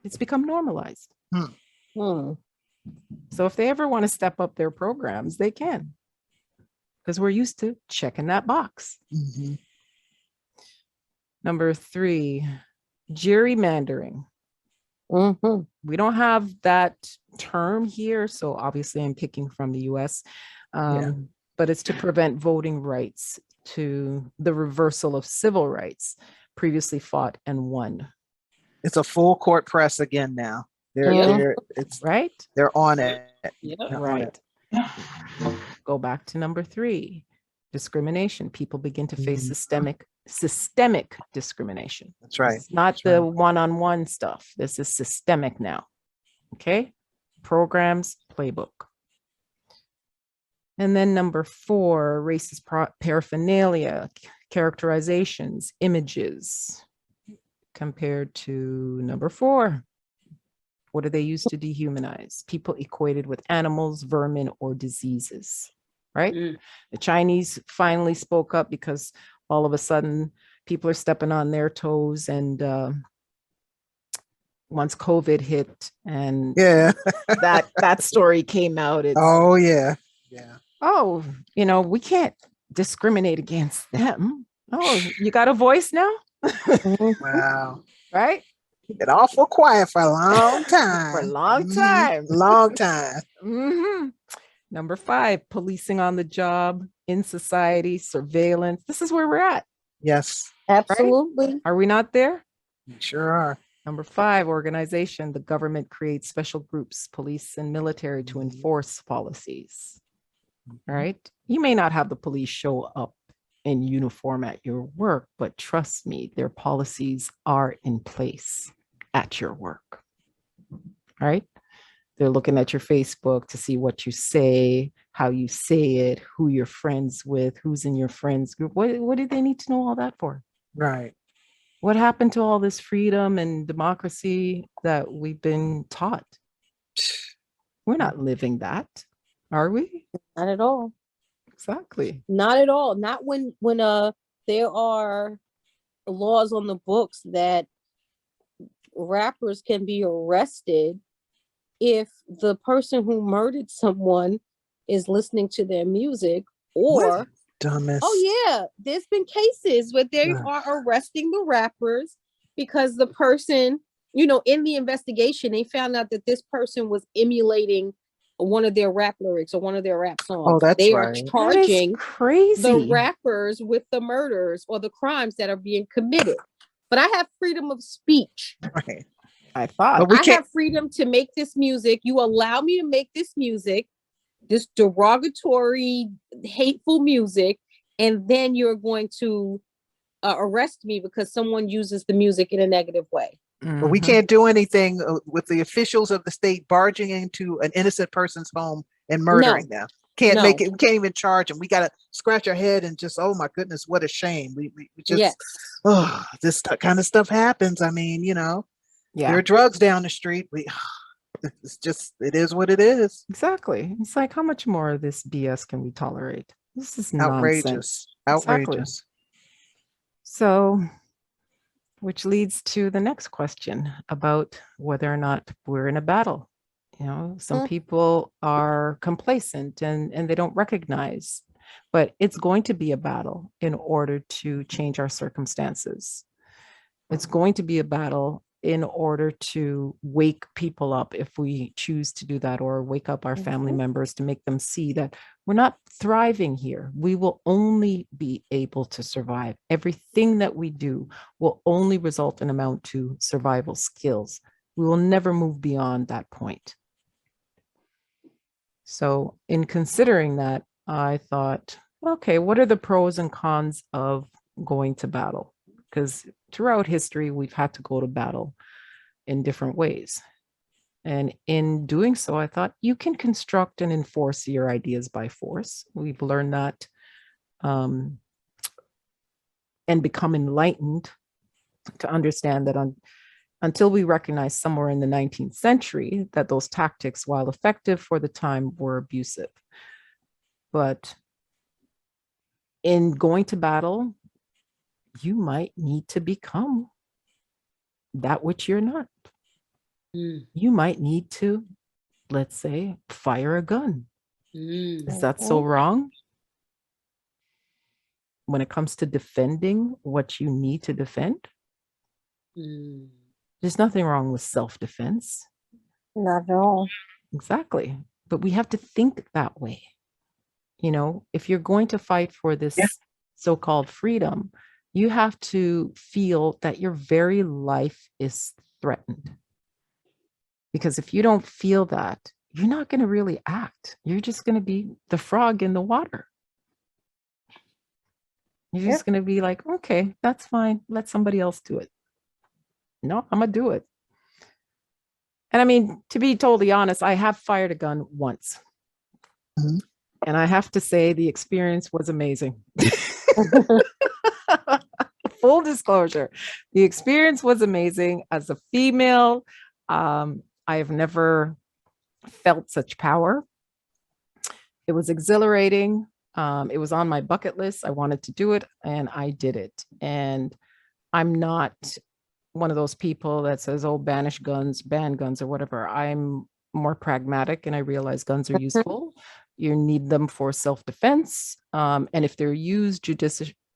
It's become normalized. So if they ever want to step up their programs, they can, because we're used to checking that box. Mm-hmm. Number 3, gerrymandering. We don't have that term here, so obviously I'm picking from the US, but it's to prevent voting rights, to the reversal of civil rights previously fought and won. It's a full court press again now. They're on it. Right. Go back to number 3, discrimination. People begin to face systemic discrimination. That's right. It's not the one-on-one stuff. This is systemic now. Okay. Programs, playbook. And then number 4, racist paraphernalia, characterizations, images, compared to number 4. What do they use to dehumanize? People equated with animals, vermin, or diseases, right? The Chinese finally spoke up because all of a sudden people are stepping on their toes. And once COVID hit and that story came out, it's, we can't discriminate against them. Oh, you got a voice now? Wow. Right? Been awful quiet for a long time. For a long time. Long time. Number 5, policing on the job, in society, surveillance. This is where we're at. Yes. Absolutely. Right? Are we not there? We sure are. Number 5, organization. The government creates special groups, police and military, to enforce policies. Right? You may not have the police show up in uniform at your work, but trust me, their policies are in place at your work. Right? They're looking at your Facebook to see what you say, how you say it, who you're friends with, who's in your friends group. What do they need to know all that for? Right. What happened to all this freedom and democracy that we've been taught? We're not living that, are we? Not at all. Exactly. Not at all. Not when there are laws on the books that rappers can be arrested if the person who murdered someone is listening to their music, or dumbest. Oh yeah, there's been cases where they are arresting the rappers because the person, in the investigation, they found out that this person was emulating one of their rap lyrics or one of their rap songs. Oh, that's they right. are charging crazy. the rappers with the murders or the crimes that are being committed. But I have freedom of speech. Right. I thought I have freedom to make this music. You allow me to make this music, this derogatory, hateful music, and then you're going to arrest me because someone uses the music in a negative way. But we can't do anything with the officials of the state barging into an innocent person's home and murdering them. Can't make it. We can't even charge them. We got to scratch our head and just, oh my goodness, what a shame. We just, this kind of stuff happens. I mean, there are drugs down the street. It's just, it is what it is. Exactly. It's like, how much more of this BS can we tolerate? This is outrageous. Nonsense. Outrageous. Exactly. So, which leads to the next question about whether or not we're in a battle. Some people are complacent and they don't recognize, but it's going to be a battle in order to change our circumstances. It's going to be a battle in order to wake people up if we choose to do that, or wake up our family members to make them see that we're not thriving here. We will only be able to survive. Everything that we do will only result in amount to survival skills. We will never move beyond that point. So in considering that, I thought, okay, what are the pros and cons of going to battle? because throughout history, we've had to go to battle in different ways. And in doing so, I thought you can construct and enforce your ideas by force. We've learned that and become enlightened to understand that until we recognize somewhere in the 19th century that those tactics, while effective for the time, were abusive. But in going to battle, you might need to become that which you're not. You might need to, let's say, fire a gun. Is that so wrong? When it comes to defending what you need to defend, there's nothing wrong with self-defense. Not at all. Exactly. But we have to think that way. You know, if you're going to fight for this so-called freedom, you have to feel that your very life is threatened. Because if you don't feel that, you're not going to really act. You're just going to be the frog in the water. You're just going to be like, okay, that's fine. Let somebody else do it. No, I'm going to do it. And I mean, to be totally honest, I have fired a gun once. And I have to say the experience was amazing. Full disclosure, the experience was amazing. As a female, I have never felt such power. It was exhilarating. It was on my bucket list. I wanted to do it and I did it. And I'm not one of those people that says, oh, ban guns or whatever. I'm more pragmatic and I realize guns are useful. You need them for self-defense. And if they're used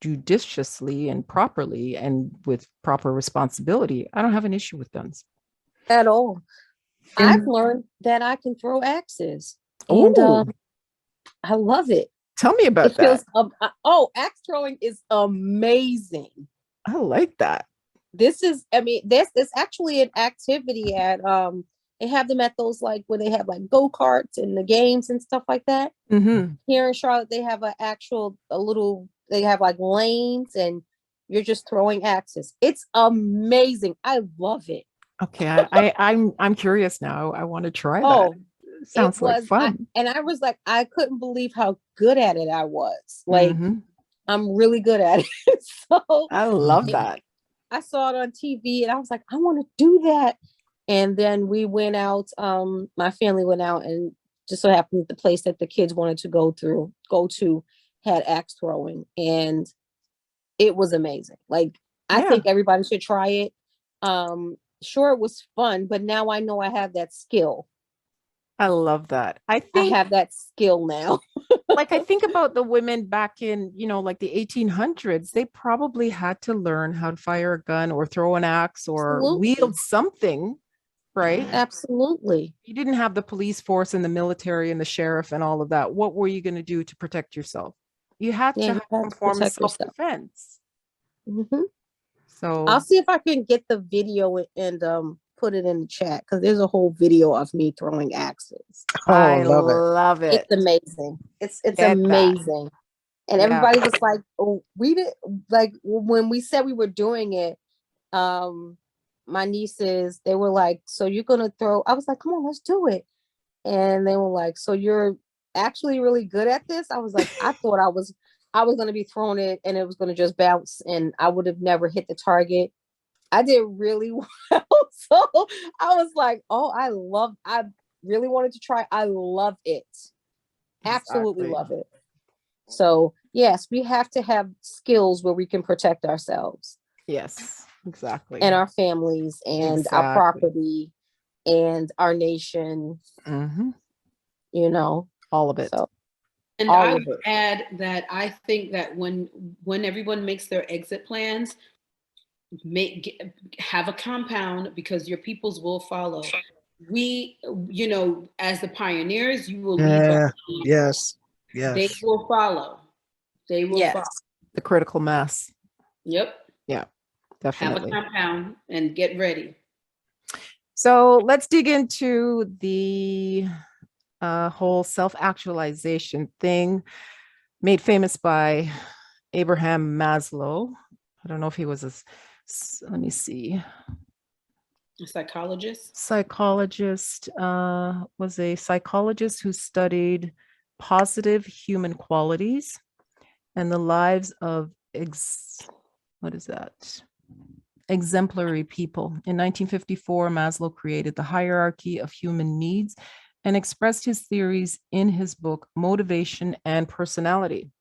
judiciously and properly and with proper responsibility, I don't have an issue with guns. At all. I've learned that I can throw axes. And I love it. Tell me about that. Axe throwing is amazing. I like that. This is, I mean, there's actually an activity at they have them at those, like where they have like go-karts and the games and stuff like that. Here in Charlotte, they have they have like lanes and you're just throwing axes. It's amazing. I love it. Okay, I'm curious now. I want to try that. Sounds like fun. I was like, I couldn't believe how good at it I was. Like, I'm really good at it. So I love that. I saw it on TV and I was like, I want to do that. And then we went out, my family went out, and just so happened the place that the kids wanted to go to had axe throwing, and it was amazing. Like, I think everybody should try it. Sure, it was fun, but now I know I have that skill. I love that. I have that skill now. Like, I think about the women back in, like the 1800s, they probably had to learn how to fire a gun or throw an axe or wield something, right? Absolutely. You didn't have the police force and the military and the sheriff and all of that. What were you going to do to protect yourself? You had to have some form of self-defense. So I'll see if I can get the video and put it in the chat, because there's a whole video of me throwing axes. I love it. It's amazing. It's amazing. And everybody was like, oh, we did, like, when we said we were doing it, my nieces, they were like, so you're gonna throw? I was like, come on, let's do it. And they were like, so you're actually really good at this? I was like, I thought I was gonna be throwing it and it was gonna just bounce and I would have never hit the target. I did really well. So I was like, oh, I really wanted to try. I love it. Absolutely love it. So yes, we have to have skills where we can protect ourselves. Yes, exactly. And our families and our property and our nation. All of it. So, and I would add that I think that when everyone makes their exit plans, have a compound, because your peoples will follow. We, as the pioneers, you will lead behind. Yes. They will follow. They will follow. The critical mass. Yep. Yeah, definitely. Have a compound and get ready. So let's dig into the whole self-actualization thing, made famous by Abraham Maslow. I don't know if he was let me see. A psychologist. Psychologist, was a psychologist who studied positive human qualities and the lives of what is that? Exemplary people. In 1954, Maslow created the hierarchy of human needs and expressed his theories in his book, Motivation and Personality.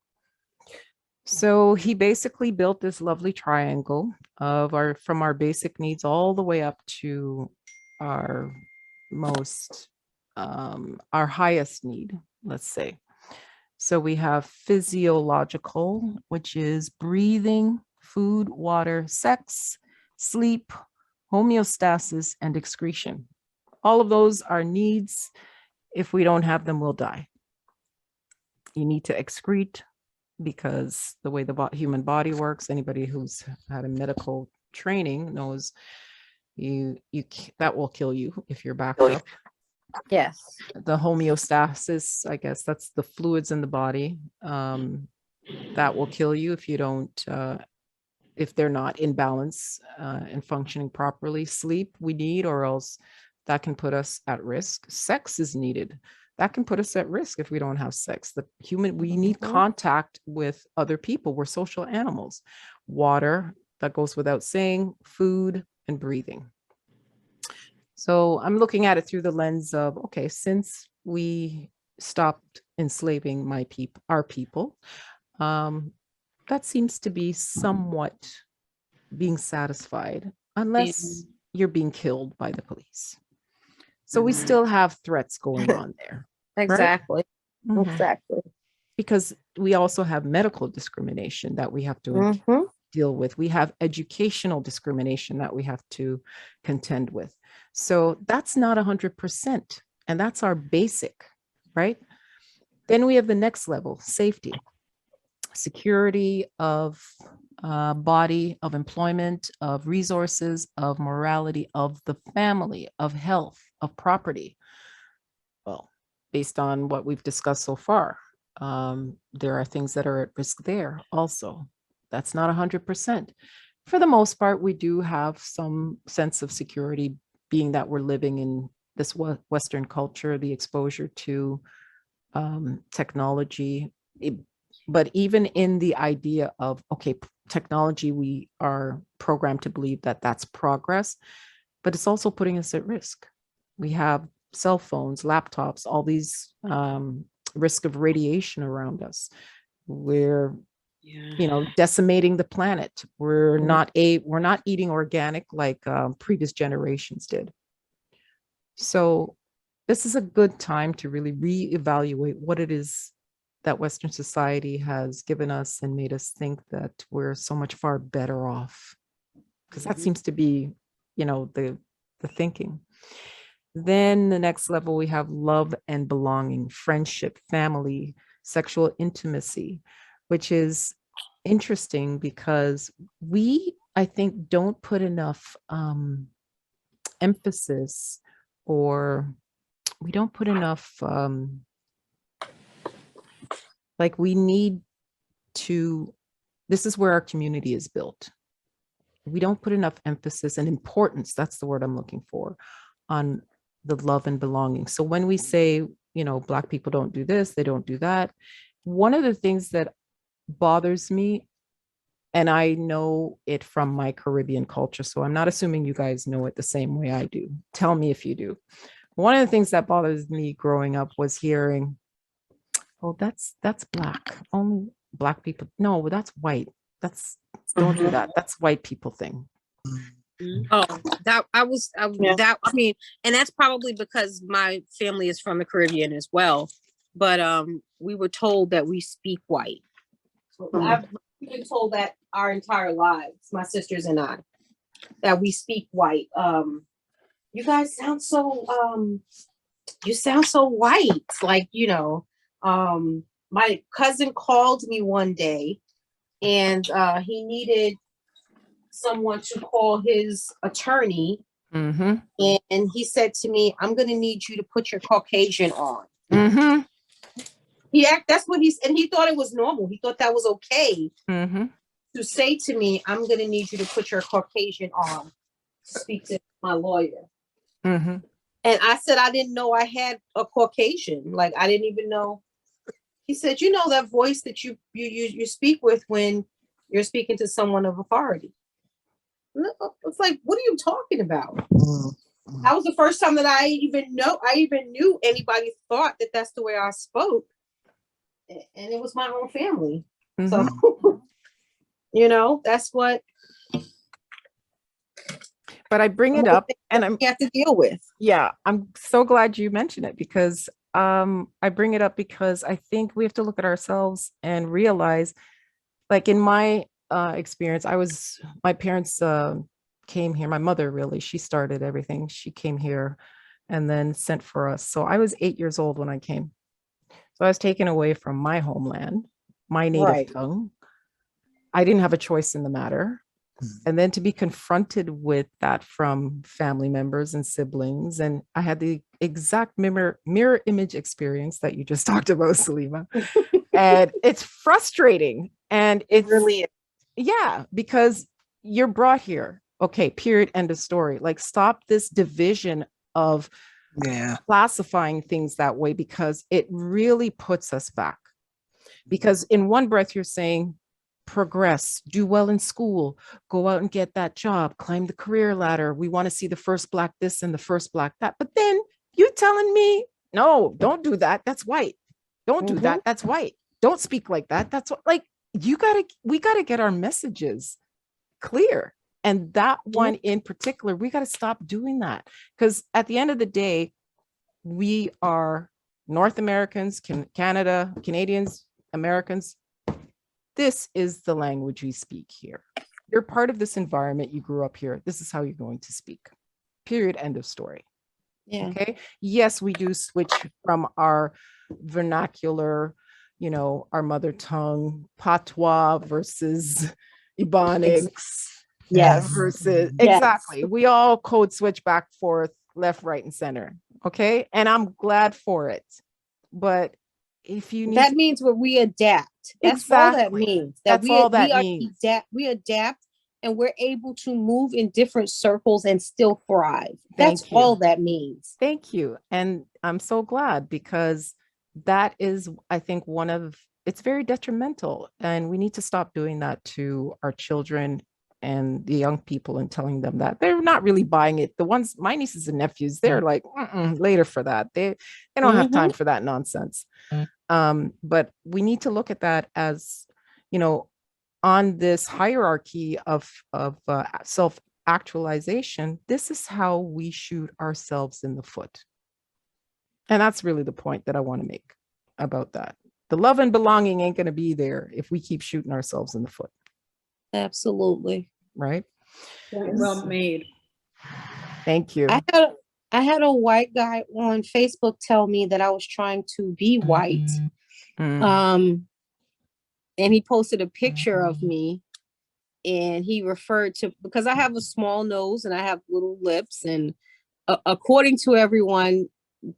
So he basically built this lovely triangle of from our basic needs all the way up to our most, our highest need, let's say. So we have physiological, which is breathing, food, water, sex, sleep, homeostasis, and excretion. All of those are needs. If we don't have them, we'll die. You need to excrete because the way the human body works, anybody who's had a medical training knows that will kill you if you're backed up. Yes. The homeostasis, I guess that's the fluids in the body, that will kill you if you don't, if they're not in balance and functioning properly. Sleep we need, or else that can put us at risk. Sex is needed. That can put us at risk if we don't have sex. We need contact with other people. We're social animals. Water, that goes without saying, food, and breathing. So I'm looking at it through the lens of, okay, since we stopped enslaving our people, that seems to be somewhat being satisfied, unless you're being killed by the police. So we still have threats going on there. Exactly. Right? Mm-hmm. Exactly. Because we also have medical discrimination that we have to deal with. We have educational discrimination that we have to contend with. So that's not 100%. And that's our basic, right? Then we have the next level, safety, security of body, of employment, of resources, of morality, of the family, of health, of property. Well, based on what we've discussed so far, there are things that are at risk there also. That's not 100%. For the most part, we do have some sense of security, being that we're living in this Western culture, the exposure to technology. But even in the idea of, okay, technology, we are programmed to believe that that's progress, but it's also putting us at risk. We have cell phones, laptops, all these risk of radiation around us. We're decimating the planet. We're not eating organic like previous generations did. So this is a good time to really reevaluate what it is that Western society has given us and made us think that we're so much far better off, because that seems to be, the thinking. Then the next level, we have love and belonging, friendship, family, sexual intimacy, which is interesting because I think, don't put enough emphasis, or we don't put enough, we need to, this is where our community is built. We don't put enough emphasis and importance, that's the word I'm looking for, on the love and belonging. So when we say, Black people don't do this, they don't do that, one of the things that bothers me, and I know it from my Caribbean culture, so I'm not assuming you guys know it the same way I do. Tell me if you do. One of the things that bothers me growing up was hearing, oh, that's Black. Only Black people. No, that's white. Don't do that. That's white people thing. Oh, and that's probably because my family is from the Caribbean as well. But we were told that we speak white. I've been told that our entire lives, my sisters and I, that we speak white. You guys sound so white. My cousin called me one day, and he needed someone to call his attorney. Mm-hmm. And he said to me, I'm going to need you to put your Caucasian on. Mm-hmm. That's what and he thought it was normal. He thought that was okay. Mm-hmm. to say to me, I'm going to need you to put your Caucasian on to speak to my lawyer. Mm-hmm. And I said, I didn't know I had a Caucasian. Like, I didn't even know. He said, you know, that voice that you speak with when you're speaking to someone of authority. It's like, what are you talking about? Mm-hmm. That was the first time that I even knew anybody thought that that's the way I spoke. And it was my own family. Mm-hmm. So, you know, that's what. But I bring it up and you have to deal with. Yeah, I'm so glad you mentioned it because I bring it up because I think we have to look at ourselves and realize, like in my experience, my parents came here. My mother really, she started everything. She came here and then sent for us. So I was 8 years old when I came. So I was taken away from my homeland, my native tongue. I didn't have a choice in the matter. And then to be confronted with that from family members and siblings. And I had the exact mirror image experience that you just talked about, Salima. And it's frustrating. And it's really, yeah, because you're brought here. Okay, period, end of story. Like, stop this division of classifying things that way, because it really puts us back. Because in one breath, you're saying, progress, do well in school, go out and get that job, climb the career ladder. We want to see the first Black this and the first Black that. But then you telling me, no, don't do that. That's white. Don't do that. That's white. Don't speak like that. That's what, like, we got to get our messages clear. And that one in particular, we got to stop doing that. Because at the end of the day, we are North Americans, Canada, Canadians, Americans. This is the language we speak here. You're part of this environment. You grew up here. This is how you're going to speak. Period. End of story. Yeah. Okay. Yes, we do switch from our vernacular, you know, our mother tongue, patois versus Ebonics. Yes. Versus exactly. We all code switch back, forth, left, right, and center. Okay. And I'm glad for it. But if you need that means where we adapt. That's all that means. That's all that means. We adapt and we're able to move in different circles and still thrive. That's all that means. Thank you. And I'm so glad, because that is, I think, it's very detrimental. And we need to stop doing that to our children and the young people and telling them that they're not really buying it. The ones, my nieces and nephews, they're like, later for that. They don't have time for that nonsense. But we need to look at that as, you know, on this hierarchy of self-actualization, this is how we shoot ourselves in the foot. And that's really the point that I want to make about that. The love and belonging ain't going to be there if we keep shooting ourselves in the foot. Absolutely. Right? Well made. Thank you. I had a white guy on Facebook tell me that I was trying to be white. And he posted a picture of me, and he referred to, because I have a small nose and I have little lips, and according to everyone,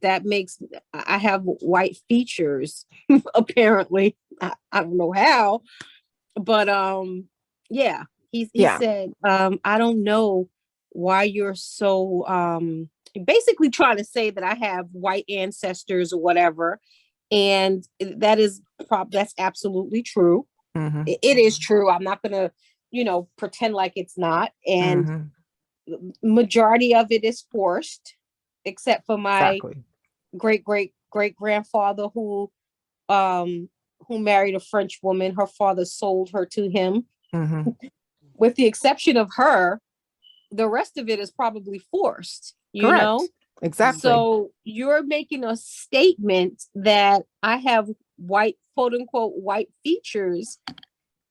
that makes I have white features. Apparently, I don't know how, but yeah, he said, I don't know why you're so basically trying to say that I have white ancestors or whatever. And that's absolutely true. It is true. I'm not gonna, pretend like it's not. And majority of it is forced, except for my great grandfather who married a French woman. Her father sold her to him. With the exception of her, the rest of it is probably forced, you know? Exactly. So you're making a statement that I have white, quote unquote, white features,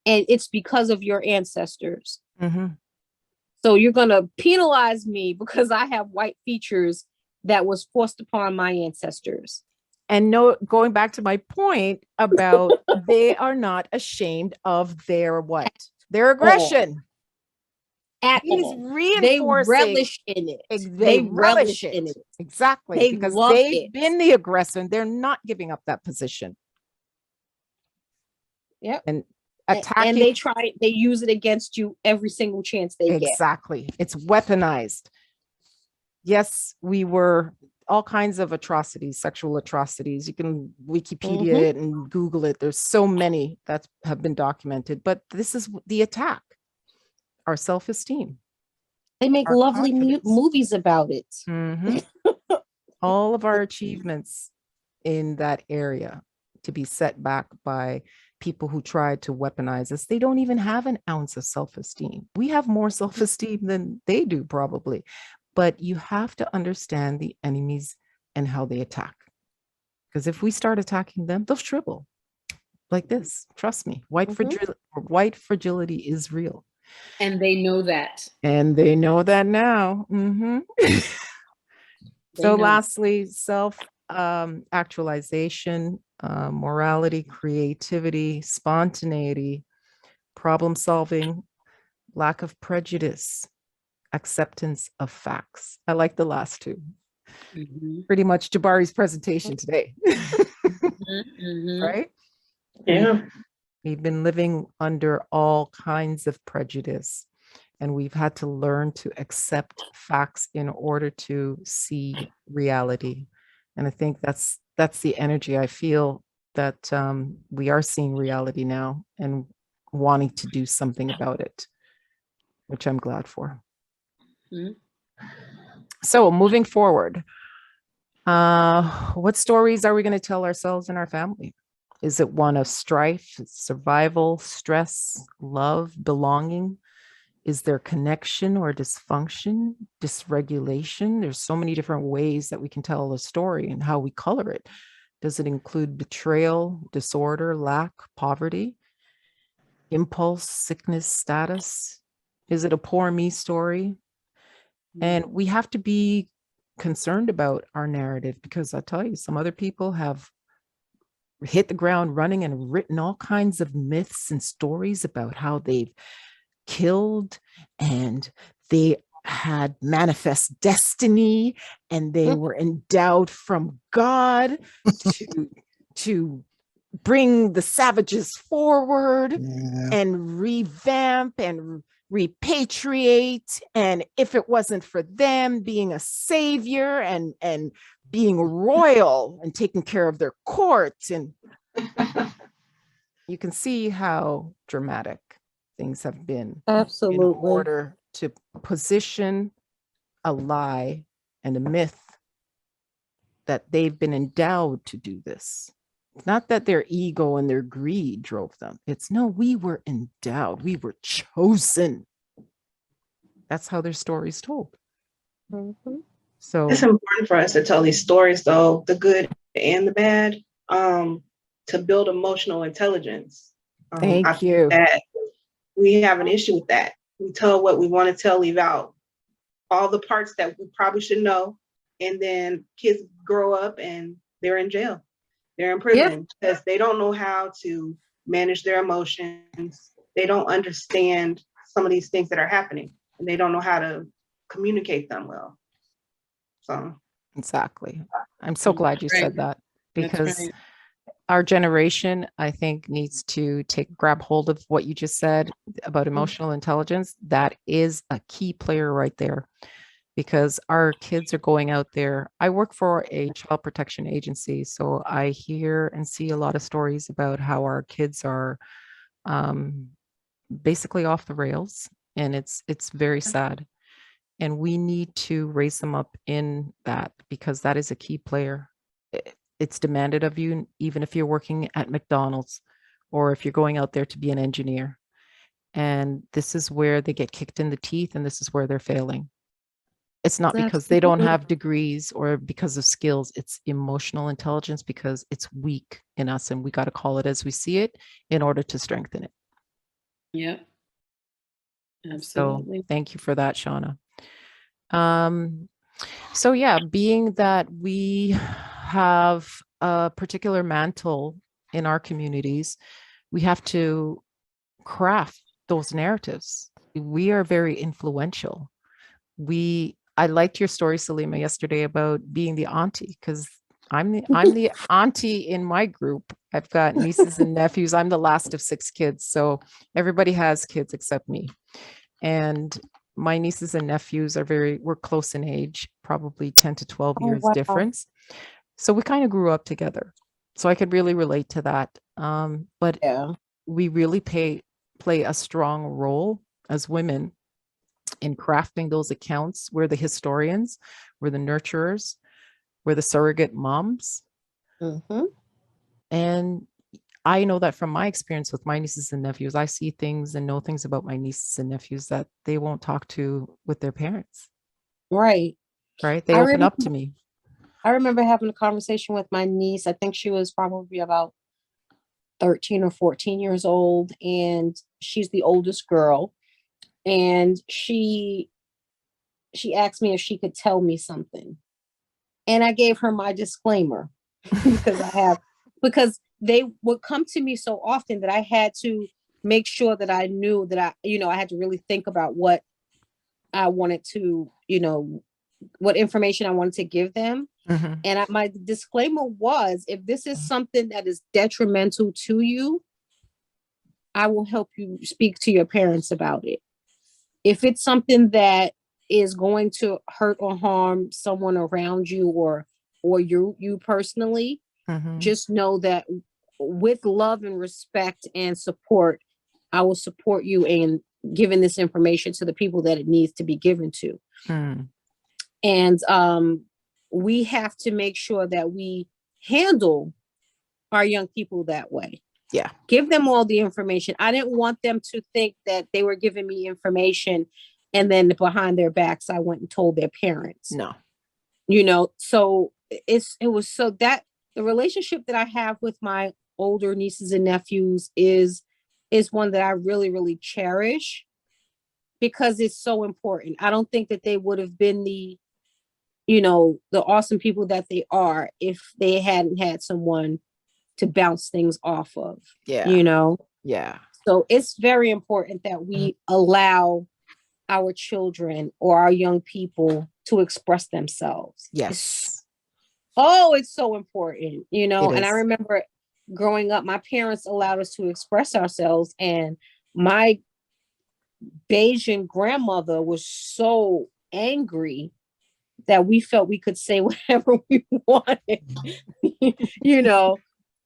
and it's because of your ancestors. So you're going to penalize me because I have white features that was forced upon my ancestors. And going back to my point about they are not ashamed of their what? Their aggression. He's reinforcing. They relish in it. They relish in it. Exactly. Because they've been the aggressor and they're not giving up that position. Yep. And attacking. they use it against you every single chance they get. Exactly. It's weaponized. Yes, we were all kinds of atrocities, sexual atrocities. You can Wikipedia it and Google it. There's so many that have been documented, but this is the attack, our self-esteem. They make Our lovely confidence. movies about it. Mhm. All of our achievements in that area to be set back by people who tried to weaponize us. They don't even have an ounce of self-esteem. We have more self-esteem than they do, probably. But you have to understand the enemies and how they attack. Because if we start attacking them, they'll shrivel like this. Trust me, white fragility is real. And they know that. And they know that now. So know. lastly, self-actualization, morality, creativity, spontaneity, problem solving, lack of prejudice, acceptance of facts. I like the last two. Pretty much Jabari's presentation today. Right? Yeah. We've been living under all kinds of prejudice, and we've had to learn to accept facts in order to see reality. And I think that's the energy I feel, that we are seeing reality now and wanting to do something about it, which I'm glad for. So moving forward, what stories are we going to tell ourselves and our family? Is it one of strife, survival, stress, love, belonging? Is there connection or dysfunction, dysregulation? There's so many different ways that we can tell a story and how we color it. Does it include betrayal, disorder, lack, poverty, impulse, sickness, status? Is it a poor me story? And we have to be concerned about our narrative, because I tell you, some other people have hit the ground running and written all kinds of myths and stories about how they've killed and they had manifest destiny and they were endowed from God to bring the savages forward and revamp and repatriate. And if it wasn't for them being a savior and being royal and taking care of their court, and you can see how dramatic things have been. Absolutely. In order to position a lie and a myth that they've been endowed to do this. It's not that their ego and their greed drove them. It's no, we were endowed. We were chosen. That's how their story's told. So it's important for us to tell these stories, though, the good and the bad, to build emotional intelligence. Thank you. That we have an issue with that. We tell what we want to tell, leave out all the parts that we probably should know. And then kids grow up and they're in jail. They're in prison because they don't know how to manage their emotions. They don't understand some of these things that are happening, and they don't know how to communicate them well. So exactly. I'm so glad you said that, because right. our generation, I think, needs to grab hold of what you just said about emotional intelligence. That is a key player right there, because our kids are going out there. I work for a child protection agency, so I hear and see a lot of stories about how our kids are basically off the rails, and it's very sad. And we need to raise them up in that, because that is a key player. It's demanded of you, even if you're working at McDonald's or if you're going out there to be an engineer. And this is where they get kicked in the teeth, and this is where they're failing. It's not because they don't have degrees or because of skills. It's emotional intelligence, because it's weak in us, and we got to call it as we see it in order to strengthen it. Yep. Absolutely. So thank you for that, Shauna. So yeah, being that we have a particular mantle in our communities, we have to craft those narratives. We are very influential. I liked your story, Salima, yesterday about being the auntie, because I'm the auntie in my group. I've got nieces and nephews. I'm the last of 6 kids, so everybody has kids except me. And my nieces and nephews we're close in age, probably 10 to 12 Oh, years wow. difference. So we kind of grew up together. So I could really relate to that. But Yeah. we really play a strong role as women in crafting those accounts. We're the historians, we're the nurturers, we're the surrogate moms. Mm-hmm. And I know that from my experience with my nieces and nephews, I see things and know things about my nieces and nephews that they won't talk to with their parents, Right. right? They I open up remember, to me. I remember having a conversation with my niece. I think she was probably about 13 or 14 years old, and she's the oldest girl. And she asked me if she could tell me something. And I gave her my disclaimer because they would come to me so often that I had to make sure that I knew that I had to really think about what I wanted to, what information I wanted to give them. Mhm. And my disclaimer was, if this is something that is detrimental to you, I will help you speak to your parents about it. If it's something that is going to hurt or harm someone around you or you personally, Mhm. just know that with love and respect and support, I will support you in giving this information to the people that it needs to be given to. Mm. And we have to make sure that we handle our young people that way. Yeah. Give them all the information. I didn't want them to think that they were giving me information and then behind their backs I went and told their parents. No. So it was so that the relationship that I have with my older nieces and nephews is one that I really, really cherish because it's so important. I don't think that they would have been the awesome people that they are if they hadn't had someone to bounce things off of. Yeah. Yeah. So it's very important that we allow our children or our young people to express themselves. Yes. It's so important, It and I is. remember growing up, my parents allowed us to express ourselves, and my Bayesian grandmother was so angry that we felt we could say whatever we wanted.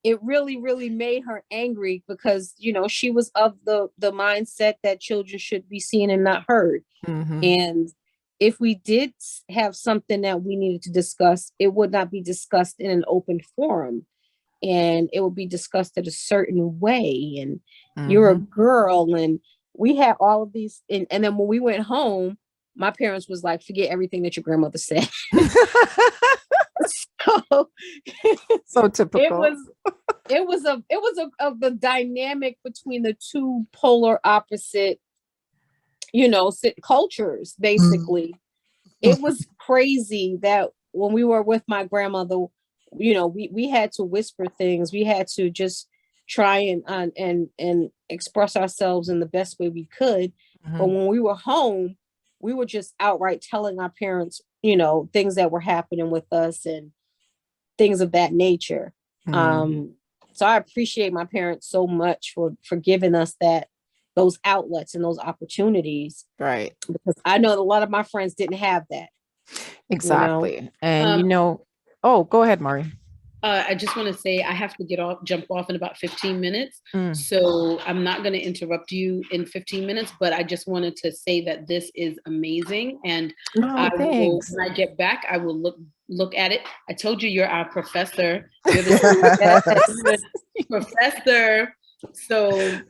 It really, really made her angry because, she was of the mindset that children should be seen and not heard. Mhm. And if we did have something that we needed to discuss, it would not be discussed in an open forum. And it would be discussed in a certain way. And you're a Mhm. girl. And we had all of these. And then when we went home, my parents was like, forget everything that your grandmother said. So So typical. it was the dynamic between the two polar opposite, cultures, basically. It was crazy that when we were with my grandmother, we had to whisper things. We had to just try and express ourselves in the best way we could. Mhm. But when we were home, we were just outright telling our parents, things that were happening with us and things of that nature. Mm. So I appreciate my parents so much for giving us those outlets and those opportunities, Right. because I know that a lot of my friends didn't have that. Exactly. And Um, oh, go ahead, Mari. I just want to say I have to jump off in about 15 minutes. Mm. So I'm not going to interrupt you in 15 minutes, but I just wanted to say that this is amazing. And Oh, thanks. when I get back, I will look at it. I told you you're our professor. You're the professor. So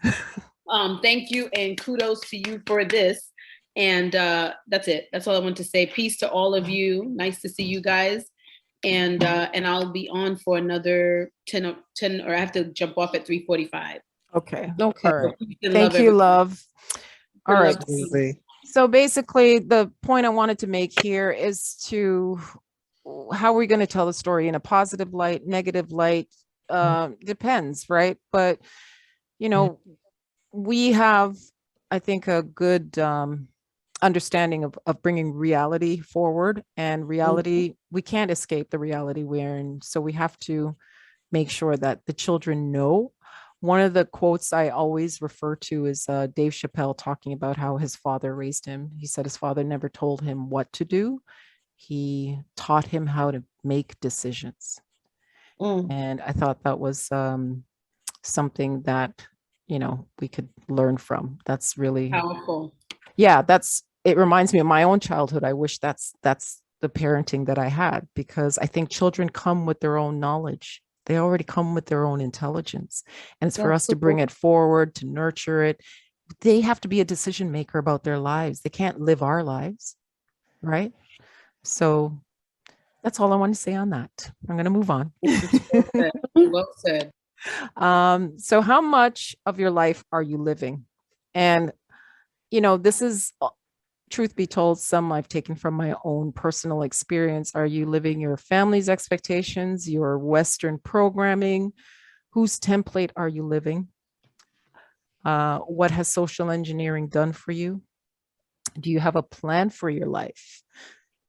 thank you and kudos to you for this. And that's it. That's all I want to say. Peace to all of you. Nice to see you guys. And I'll be on for another 10 or I have to jump off at 3:45. Okay. Okay. All right. And Thank you, everybody. love. All right. Absolutely. So basically, the point I wanted to make here is how are we going to tell the story in a positive light, negative light? Depends, right? But, we have, I think, a good understanding of bringing reality forward, and reality, we can't escape the reality we're in. So we have to make sure that the children know. One of the quotes I always refer to is Dave Chappelle talking about how his father raised him. He said his father never told him what to do. He taught him how to make decisions. And I thought that was something that, we could learn from. That's really Powerful. yeah, it reminds me of my own childhood. I wish that's the parenting that I had, because I think children come with their own knowledge. They already come with their own intelligence. And it's for us to bring it forward, to nurture it. They have to be a decision maker about their lives. They can't live our lives, right? So that's all I want to say on that. I'm going to move on. Well said. So how much of your life are you living? And this is, truth be told, some I've taken from my own personal experience. Are you living your family's expectations, your Western programming? Whose template are you living? What has social engineering done for you? Do you have a plan for your life?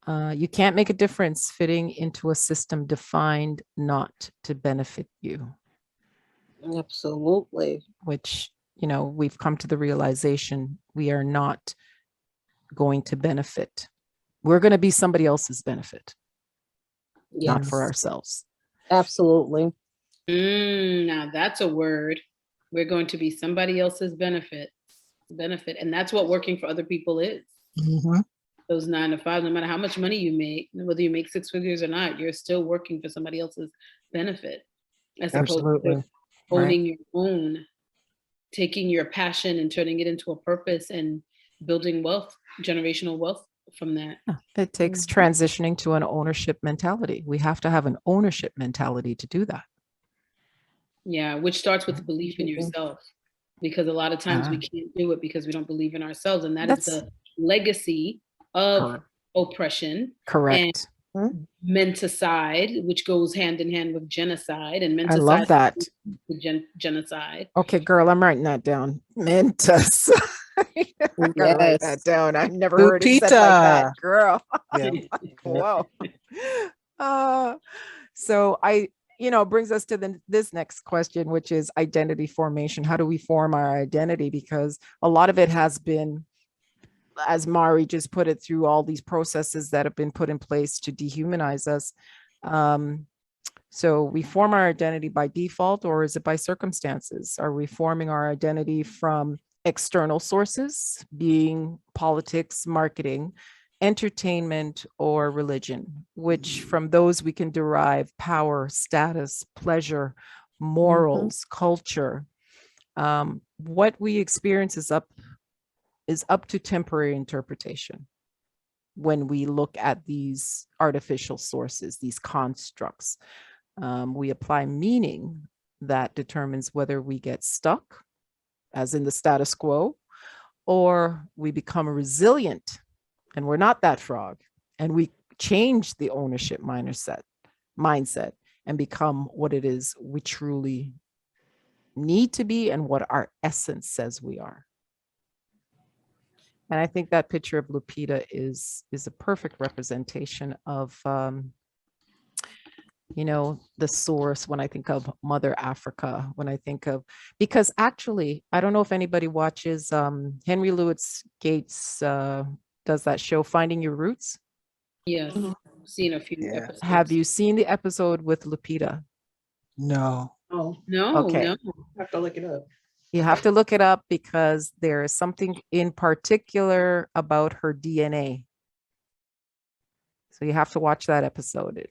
You can't make a difference fitting into a system defined not to benefit you. Absolutely. Which, we've come to the realization we are not going to benefit. We're going to be somebody else's benefit, not for ourselves. Absolutely. Now that's a word. We're going to be somebody else's benefit. And that's what working for other people is. Those 9 to 5, no matter how much money you make, whether you make 6 figures or not, you're still working for somebody else's benefit. As opposed to owning your own, taking your passion and turning it into a purpose and building wealth, generational wealth from that. It takes transitioning to an ownership mentality. We have to have an ownership mentality to do that. Yeah, which starts with the belief in yourself, because a lot of times we can't do it because we don't believe in ourselves. And that's the legacy of oppression. Correct. And menticide, which goes hand in hand with genocide, and menticide. I love that. Genocide. Okay, girl, I'm writing that down. Menticide. I gotta write that down. I've never heard it said like that, girl. Yeah. Whoa. So brings us to this next question, which is identity formation. How do we form our identity? Because a lot of it has been, as Mari just put it, through all these processes that have been put in place to dehumanize us. So we form our identity by default, or is it by circumstances? Are we forming our identity from external sources, being politics, marketing, entertainment, or religion, which from those we can derive power, status, pleasure, morals, culture? What we experience is up to temporary interpretation when we look at these artificial sources, these constructs. We apply meaning that determines whether we get stuck, as in the status quo, or we become resilient and we're not that frog, and we change the ownership mindset and become what it is we truly need to be and what our essence says we are. And I think that picture of Lupita is a perfect representation of the source. When I think of Mother Africa, when I think of, because actually, I don't know if anybody watches Henry Louis Gates does that show, Finding Your Roots. Yes, seen a few episodes. Have you seen the episode with Lupita? No. Oh, No, Okay. no. I have to look it up. You have to look it up, because there is something in particular about her DNA. So you have to watch that episode.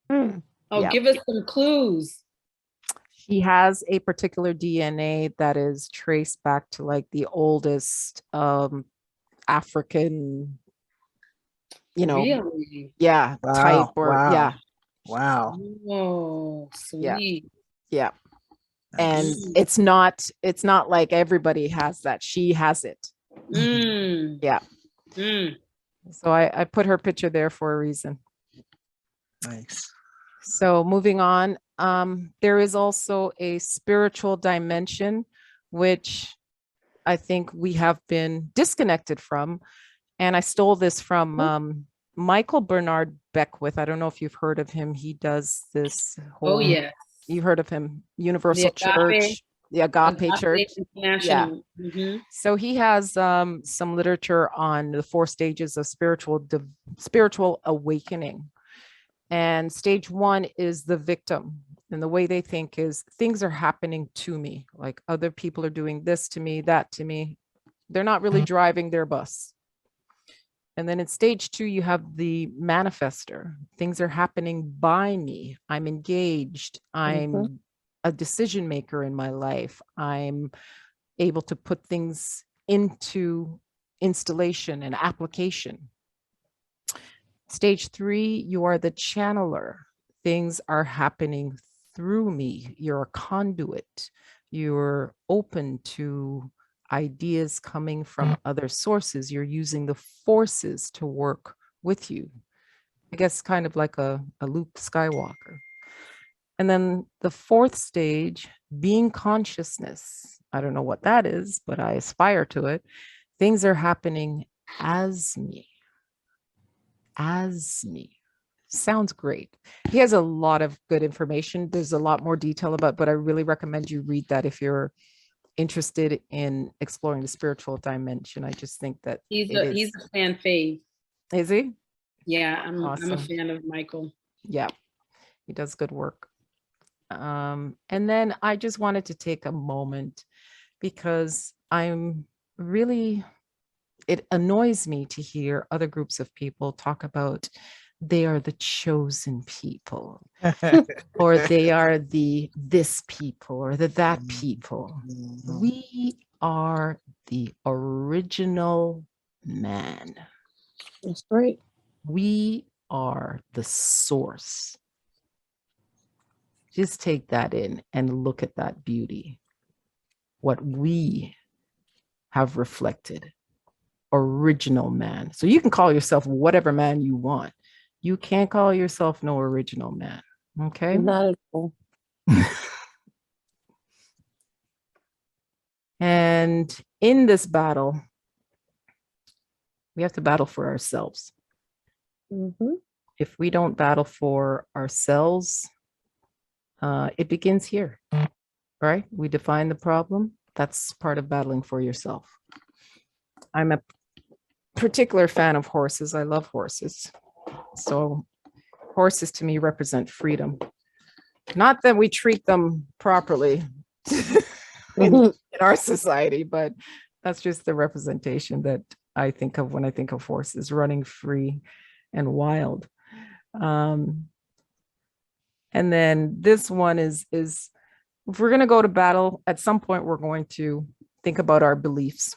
Oh, give us some clues. She has a particular DNA that is traced back to like the oldest African, Really? type, or Wow. Oh, sweet. Yeah. And it's not like everybody has that. She has it. Yeah. So I put her picture there for a reason. Nice. So moving on, there is also a spiritual dimension, which I think we have been disconnected from. And I stole this from Mhm. Michael Bernard Beckwith. I don't know if you've heard of him. He does this Oh whole, yeah, you've heard of him, the Universal agape, Church, the Agape Church. Yeah. International. So he has some literature on the 4 stages of spiritual awakening. And stage 1 is the victim. And the way they think is things are happening to me. Like other people are doing this to me, that to me. They're not really driving their bus. And then in stage 2, you have the manifester. Things are happening by me. I'm engaged. I'm a decision maker in my life. I'm able to put things into installation and application. Stage 3, you are the channeler. Things are happening through me. You're a conduit. You're open to ideas coming from other sources. You're using the forces to work with you. I guess kind of like a Luke Skywalker. And then the 4th stage, being consciousness. I don't know what that is, but I aspire to it. Things are happening as me. As me. Sounds great. He has a lot of good information. There's a lot more detail about, but I really recommend you read that if you're interested in exploring the spiritual dimension. I just think that He's it he's is. a fan fave. Is he? Yeah, I'm a Awesome. fan of Michael. Yeah, he does good work. And then I just wanted to take a moment because I'm really, it annoys me to hear other groups of people talk about they are the chosen people, or they are the this people, or the that people. We are the original man. That's right. We are the source. Just take that in and look at that beauty. What we have reflected. Original man. So you can call yourself whatever man you want. You can't call yourself no original man. Okay. Not at all. And in this battle, we have to battle for ourselves. If we don't battle for ourselves, it begins here, right? We define the problem. That's part of battling for yourself. I'm a particular fan of horses. I love horses. So horses to me represent freedom. Not that we treat them properly in our society, but that's just the representation that I think of when I think of horses running free and wild. And then this one is if we're going to go to battle, at some point we're going to think about our beliefs.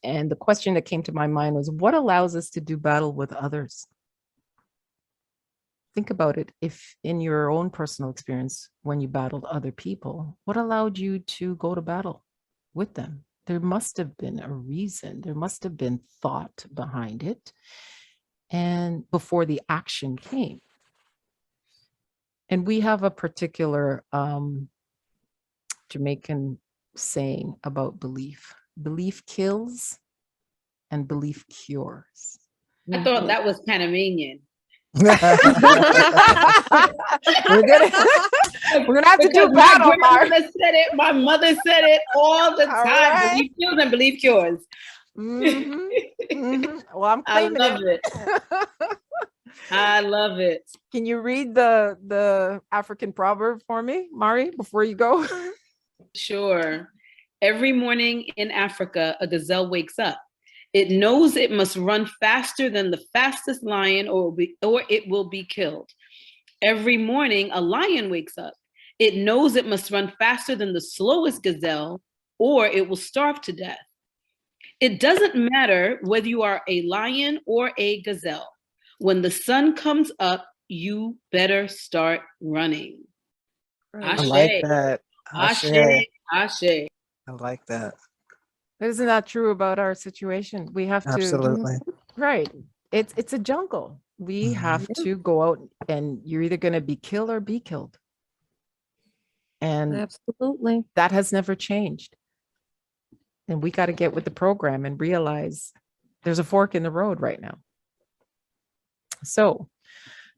And the question that came to my mind was, what allows us to do battle with others? Think about it. If in your own personal experience, when you battled other people, what allowed you to go to battle with them? There must have been a reason. There must have been thought behind it. And before the action came. And we have a particular Jamaican saying about belief. Belief kills and belief cures. I thought that was Panamanian. we're gonna have to do battle. My grandmother said it. My mother said it all the time. Right. Believe kills and believe cures. Well, I'm claiming it. I love it. Can you read the African proverb for me, Mari, before you go? Sure. Every morning in Africa, a gazelle wakes up. It knows it must run faster than the fastest lion or it will be killed. Every morning, a lion wakes up. It knows it must run faster than the slowest gazelle or it will starve to death. It doesn't matter whether you are a lion or a gazelle. When the sun comes up, you better start running. I like that. Ashe. Ashe. I like that. Isn't that true about our situation? We have to. Absolutely. Right. It's a jungle. We have to go out and you're either going to be killed or be killed. And absolutely, that has never changed. And we got to get with the program and realize there's a fork in the road right now. So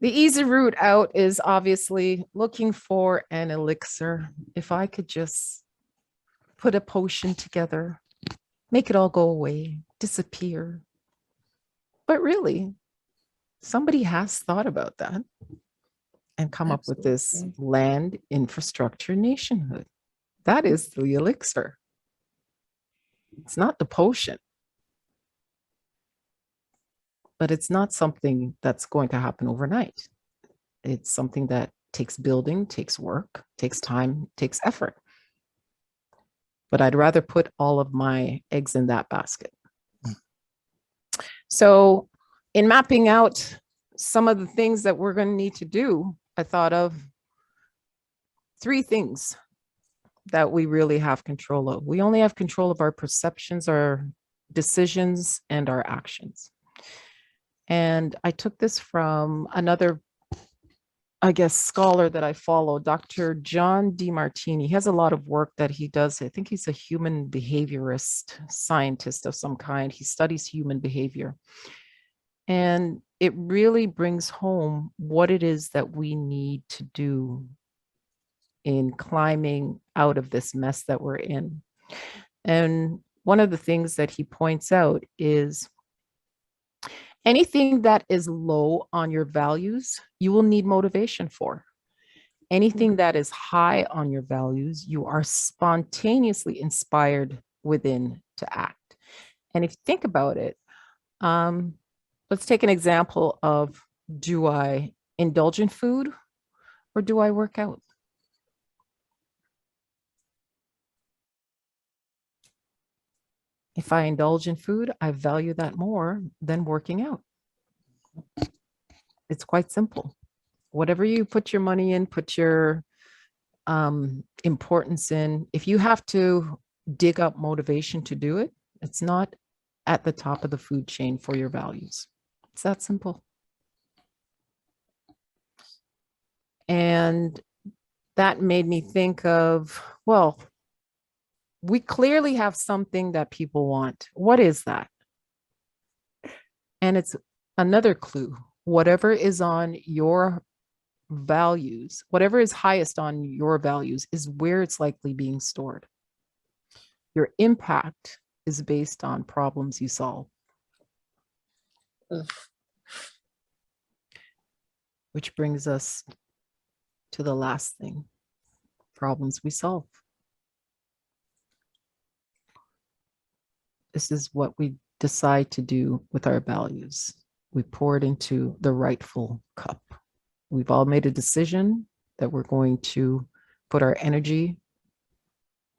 the easy route out is obviously looking for an elixir. If I could just put a potion together, make it all go away, disappear. But really, somebody has thought about that and come up with this Absolutely. land infrastructure nationhood. That is the elixir. It's not the potion. But it's not something that's going to happen overnight. It's something that takes building, takes work, takes time, takes effort. But I'd rather put all of my eggs in that basket. So in mapping out some of the things that we're going to need to do, I thought of 3 things that we really have control of. We only have control of our perceptions, our decisions, and our actions. And I took this from another, I guess, scholar that I follow, Dr. John DeMartini. He has a lot of work that he does. I think he's a human behaviorist scientist of some kind. He studies human behavior. And it really brings home what it is that we need to do in climbing out of this mess that we're in. And one of the things that he points out is anything that is low on your values, you will need motivation for. Anything that is high on your values, you are spontaneously inspired within to act. And if you think about it, let's take an example of, do I indulge in food or do I work out? If I indulge in food, I value that more than working out. It's quite simple. Whatever you put your money in, put your importance in. If you have to dig up motivation to do it, it's not at the top of the food chain for your values. It's that simple. And that made me think of, well, we clearly have something that people want. What is that? And it's another clue. Whatever is on your values, whatever is highest on your values is where it's likely being stored. Your impact is based on problems you solve. Ugh. Which brings us to the last thing, problems we solve. This is what we decide to do with our values. We pour it into the rightful cup. We've all made a decision that we're going to put our energy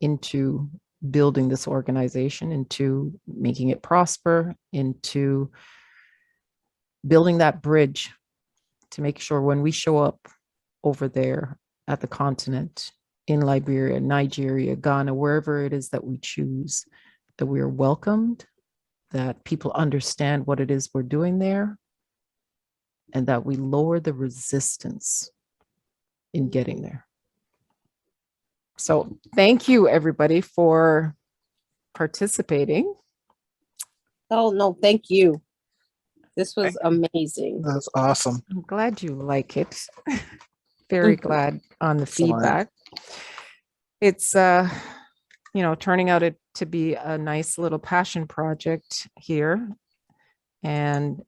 into building this organization, into making it prosper, into building that bridge to make sure when we show up over there at the continent, in Liberia, Nigeria, Ghana, wherever it is that we choose, that we are welcomed, that people understand what it is we're doing there, and that we lower the resistance in getting there. So thank you, everybody, for participating. Oh, no, thank you. This was amazing. That's awesome. I'm glad you like it. Very glad on the feedback. It's turning out to be a nice little passion project here. And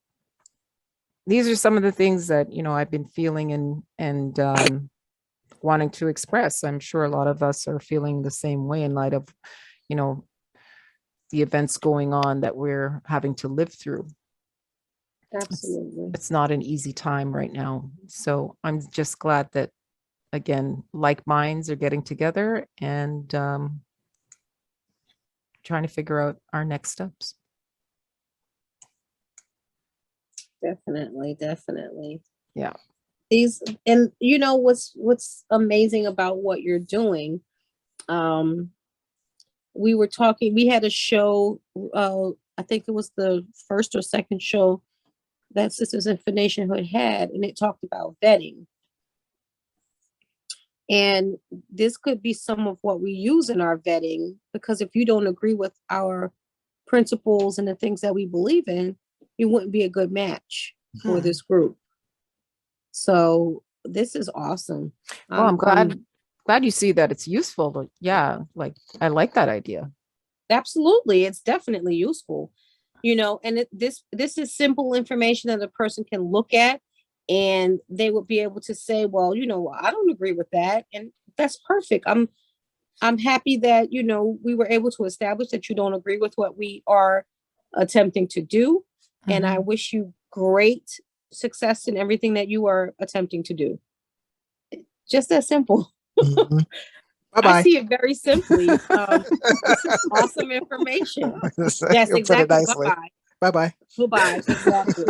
these are some of the things that, I've been feeling and wanting to express. I'm sure a lot of us are feeling the same way in light of, the events going on that we're having to live through. Absolutely. It's not an easy time right now. So I'm just glad that, again, like minds are getting together and trying to figure out our next steps. Definitely, definitely. Yeah. These, and what's amazing about what you're doing. We were talking, we had a show, I think it was the first or second show that Sisters in Nationhood had, and it talked about vetting. And this could be some of what we use in our vetting, because if you don't agree with our principles and the things that we believe in, you wouldn't be a good match for Hmm. this group. So this is awesome. Well, I'm glad you see that it's useful. But yeah, like I like that idea. Absolutely, it's definitely useful, you know, and this is simple information that a person can look at, and they would be able to say, well, you know, I don't agree with that, and that's perfect. I'm happy that, you know, we were able to establish that you don't agree with what we are attempting to do, and I wish you great success in everything that you are attempting to do. Just that simple. Mhm. I Bye-bye. see it very simply. This is awesome information. Yes, You'll put it exactly. nicely. Bye-bye. Bye-bye. Goodbye. Exactly.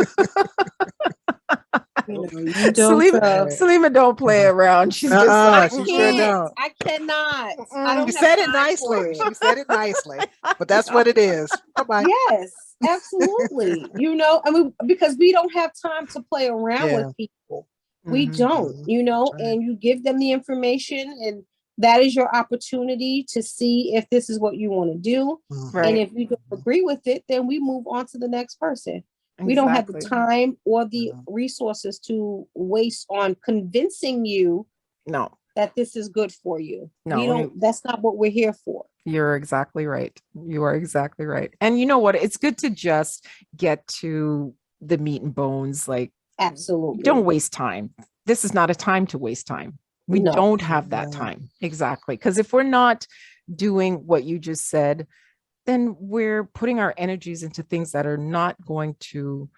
You know, you don't. Salima don't play around. She's just Uh-uh, like, she sure don't. I cannot. Mm-mm. I don't You have said it time for nicely. it. She said it nicely. But that's what it is. Bye-bye. Yes, absolutely. You know, I mean, because we don't have time to play around Yeah. with people. We Mhm. don't, you know, That's right. and you give them the information, and that is your opportunity to see if this is what you want to do. Mhm. Right. And if you don't agree with it, then we move on to the next person. We don't have the Exactly. time or the Mhm. resources to waste on convincing you No, that this is good for you. No, We don't, that's not what we're here for. you're exactly right. You are exactly right. And you know what? It's good to just get to the meat and bones. Like, Absolutely. don't waste time. This is not a time to waste time. We No. don't have that No. time. Exactly. Because if we're not doing what you just said, then we're putting our energies into things that are not going to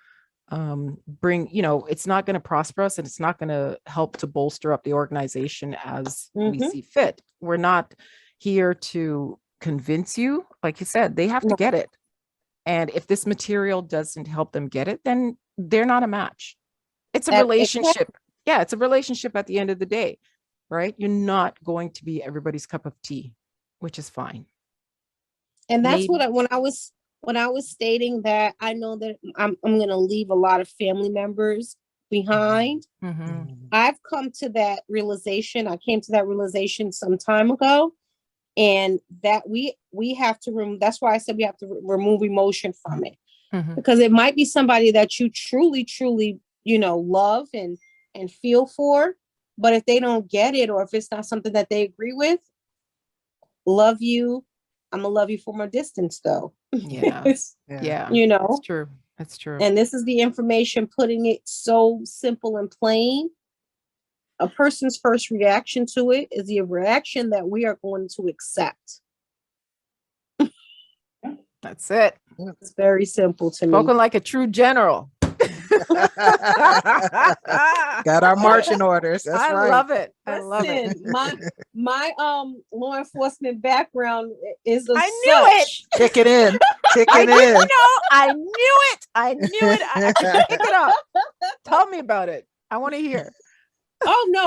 bring, you know, it's not going to prosper us, and it's not going to help to bolster up the organization as we Mhm. see fit. We're not here to convince you. Like you said, they have to No. get it. And if this material doesn't help them get it, then they're not a match. It's a relationship. Yeah, it's a relationship at the end of the day, right? You're not going to be everybody's cup of tea, which is fine. And that's Maybe. what when I was stating that I know that I'm going to leave a lot of family members behind. Mhm. I've come to that realization. I came to that realization some time ago, and that we have to remove. That's why I said we have to remove emotion from it, Mhm. because it might be somebody that you truly, you know, love and feel for, but if they don't get it, or if it's not something that they agree with, love you. I'm gonna love you from a distance, though. Yeah. Yeah. Yeah. You know, It's true. It's true. and this is the information, putting it so simple and plain. A person's first reaction to it is the reaction that we are going to accept. That's it. It's very simple to me. Spoken like a true general. Got our marching orders. That's I right. love it. I love it. Listen, my law enforcement background is of I knew it. such. Kick it in. Kick I it didn't in. know. I knew it. I knew it. I could pick it up. Tell me about it. I want to hear. Oh no,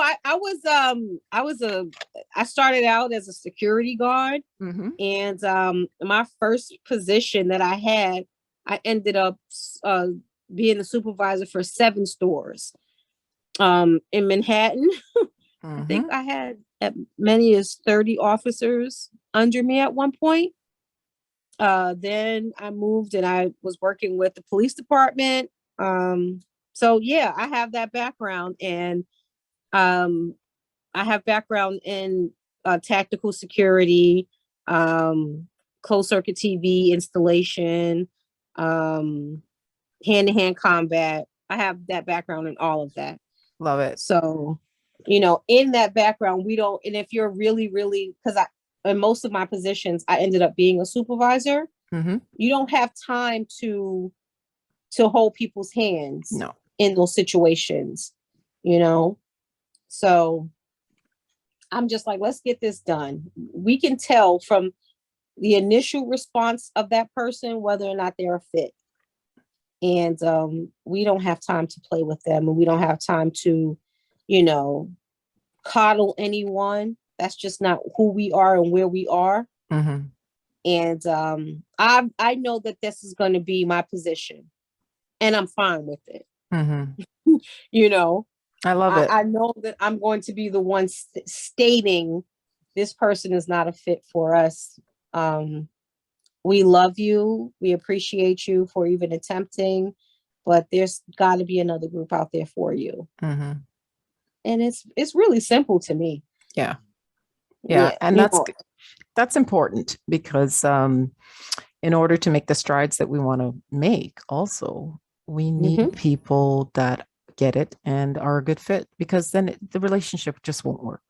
I started out as a security guard, Mhm. and my first position that I had, I ended up being the supervisor for 7 stores in Manhattan. I think Mhm. I had as many as 30 officers under me at one point. Then I moved and I was working with the police department. So yeah, I have that background, and um, I have background in tactical security, closed circuit TV installation, hand-to-hand combat. I have that background in all of that. Love it. So, you know, in that background, we don't, and if you're really, because in most of my positions, I ended up being a supervisor. Mhm. You don't have time to hold people's hands No. in those situations, you know? So I'm just like, let's get this done. We can tell from the initial response of that person whether or not they're a fit. And we don't have time to play with them, and we don't have time to, you know, coddle anyone. That's just not who we are and where we are. Mhm. And I know that this is going to be my position, and I'm fine with it. Mhm. You know, I love it. I know that I'm going to be the one stating this person is not a fit for us we love you. We appreciate you for even attempting, but there's got to be another group out there for you. Mhm. And it's really simple to me. Yeah. Yeah. And you know, that's important because in order to make the strides that we want to make, also, we need Mhm. people that get it and are a good fit, because then the relationship just won't work.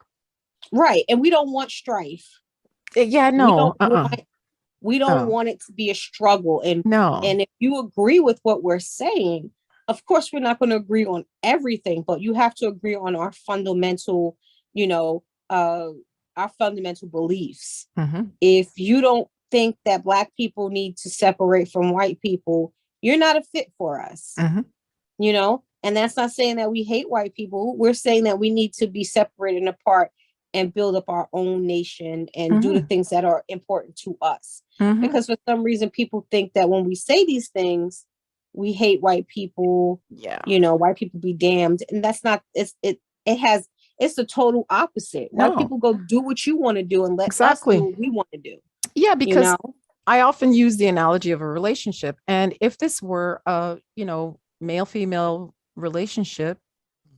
right. And we don't want strife. Yeah, We no, don't want we don't No. want it to be a struggle. no. And if you agree with what we're saying, of course we're not going to agree on everything, but you have to agree on our fundamental, our fundamental beliefs. Mhm. If you don't think that Black people need to separate from white people, you're not a fit for us. Mhm. And that's not saying that we hate white people. We're saying that we need to be separated and apart and build up our own nation and do the Mhm. things that are important to us. Mhm. Because for some reason, people think that when we say these things, we hate white people. Yeah. White people be damned. And that's not, it's the total opposite. No. White people go do what you want to do and let us Exactly. do what we want to do. Yeah, because know? I often use the analogy of a relationship. And if this were a, male-female relationship,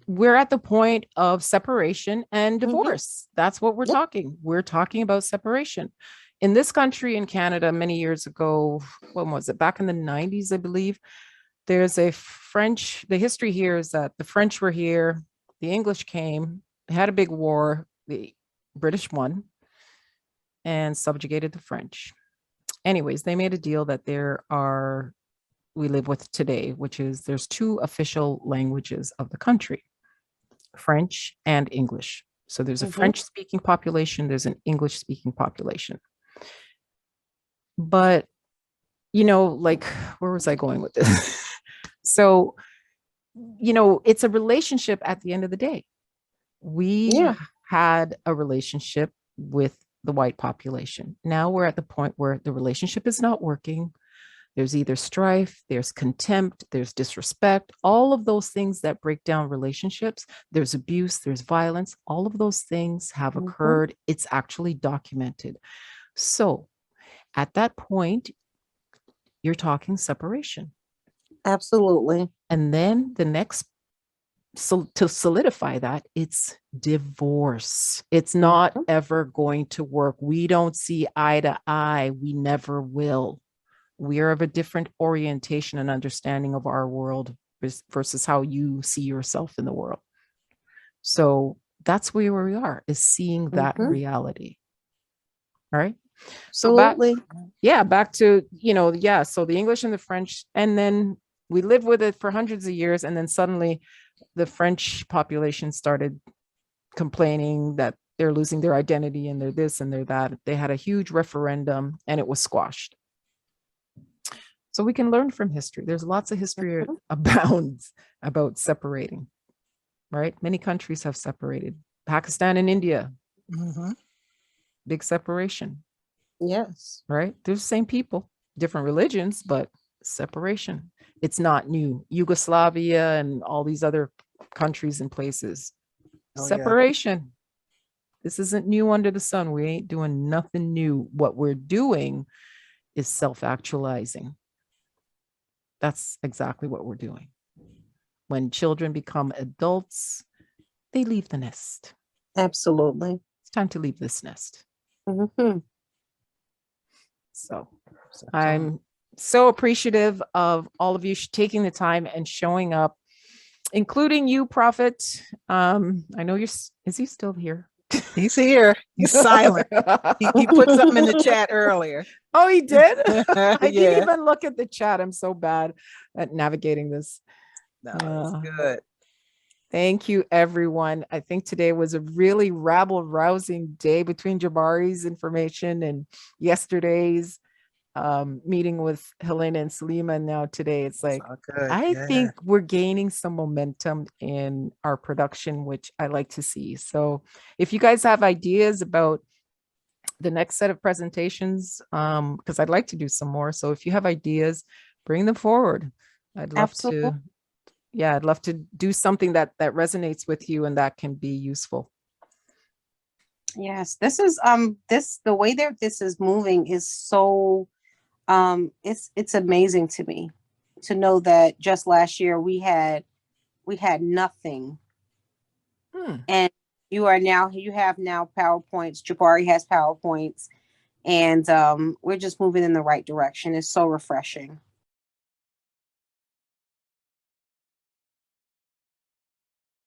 we're at the point of separation and divorce. That's what we're Yep. talking. We're talking about separation. In this country, in Canada, many years ago, when was it? Back in the 90s, I believe, there's the history here is that the French were here, the English came, they had a big war, the British won and subjugated the French. Anyways, they made a deal that we live with today, which is there's two official languages of the country, French and English. So there's a French speaking population, there's an English speaking population. But, where was I going with this? So, it's a relationship at the end of the day. We had a relationship with the white population. Now we're at the point where the relationship is not working. There's either strife, there's contempt, there's disrespect, all of those things that break down relationships. There's abuse, there's violence. All of those things have occurred. It's actually documented. So at that point, you're talking separation. Absolutely. And then the next, to solidify that, it's divorce. It's not ever going to work. We don't see eye to eye. We never will. We are of a different orientation and understanding of our world versus how you see yourself in the world. So that's where we are, is seeing that reality. All right. So back to, so the English and the French, and then we lived with it for hundreds of years. And then suddenly the French population started complaining that they're losing their identity and they're this and they're that. They had a huge referendum and it was squashed. So we can learn from history. There's lots of history abounds about separating, right? Many countries have separated. Pakistan and India, big separation. Yes. Right? They're the same people, different religions, but separation. It's not new. Yugoslavia and all these other countries and places. Separation. This isn't new under the sun. We ain't doing nothing new. What we're doing is self-actualizing. That's exactly what we're doing. When children become adults, they leave the nest. Absolutely. It's time to leave this nest. So I'm so appreciative of all of you taking the time and showing up, including you, Prophet. I know is he still here? He's here. He's silent. He put something in the chat earlier. Oh, he did? I Yeah. didn't even look at the chat. I'm so bad at navigating this. No, it's good. Thank you, everyone. I think today was a really rabble-rousing day between Jabari's information and yesterday's meeting with Helena and Salima. And now today, it's like, I think we're gaining some momentum in our production, which I like to see. So if you guys have ideas about the next set of presentations, because I'd like to do some more. So if you have ideas, bring them forward. I'd love to. Yeah, I'd love to do something that resonates with you and that can be useful. Yes, this is the way that this is moving is so It's amazing to me to know that just last year we had nothing, Hmm. and you have now PowerPoints. Jabari has PowerPoints, and we're just moving in the right direction. It's so refreshing.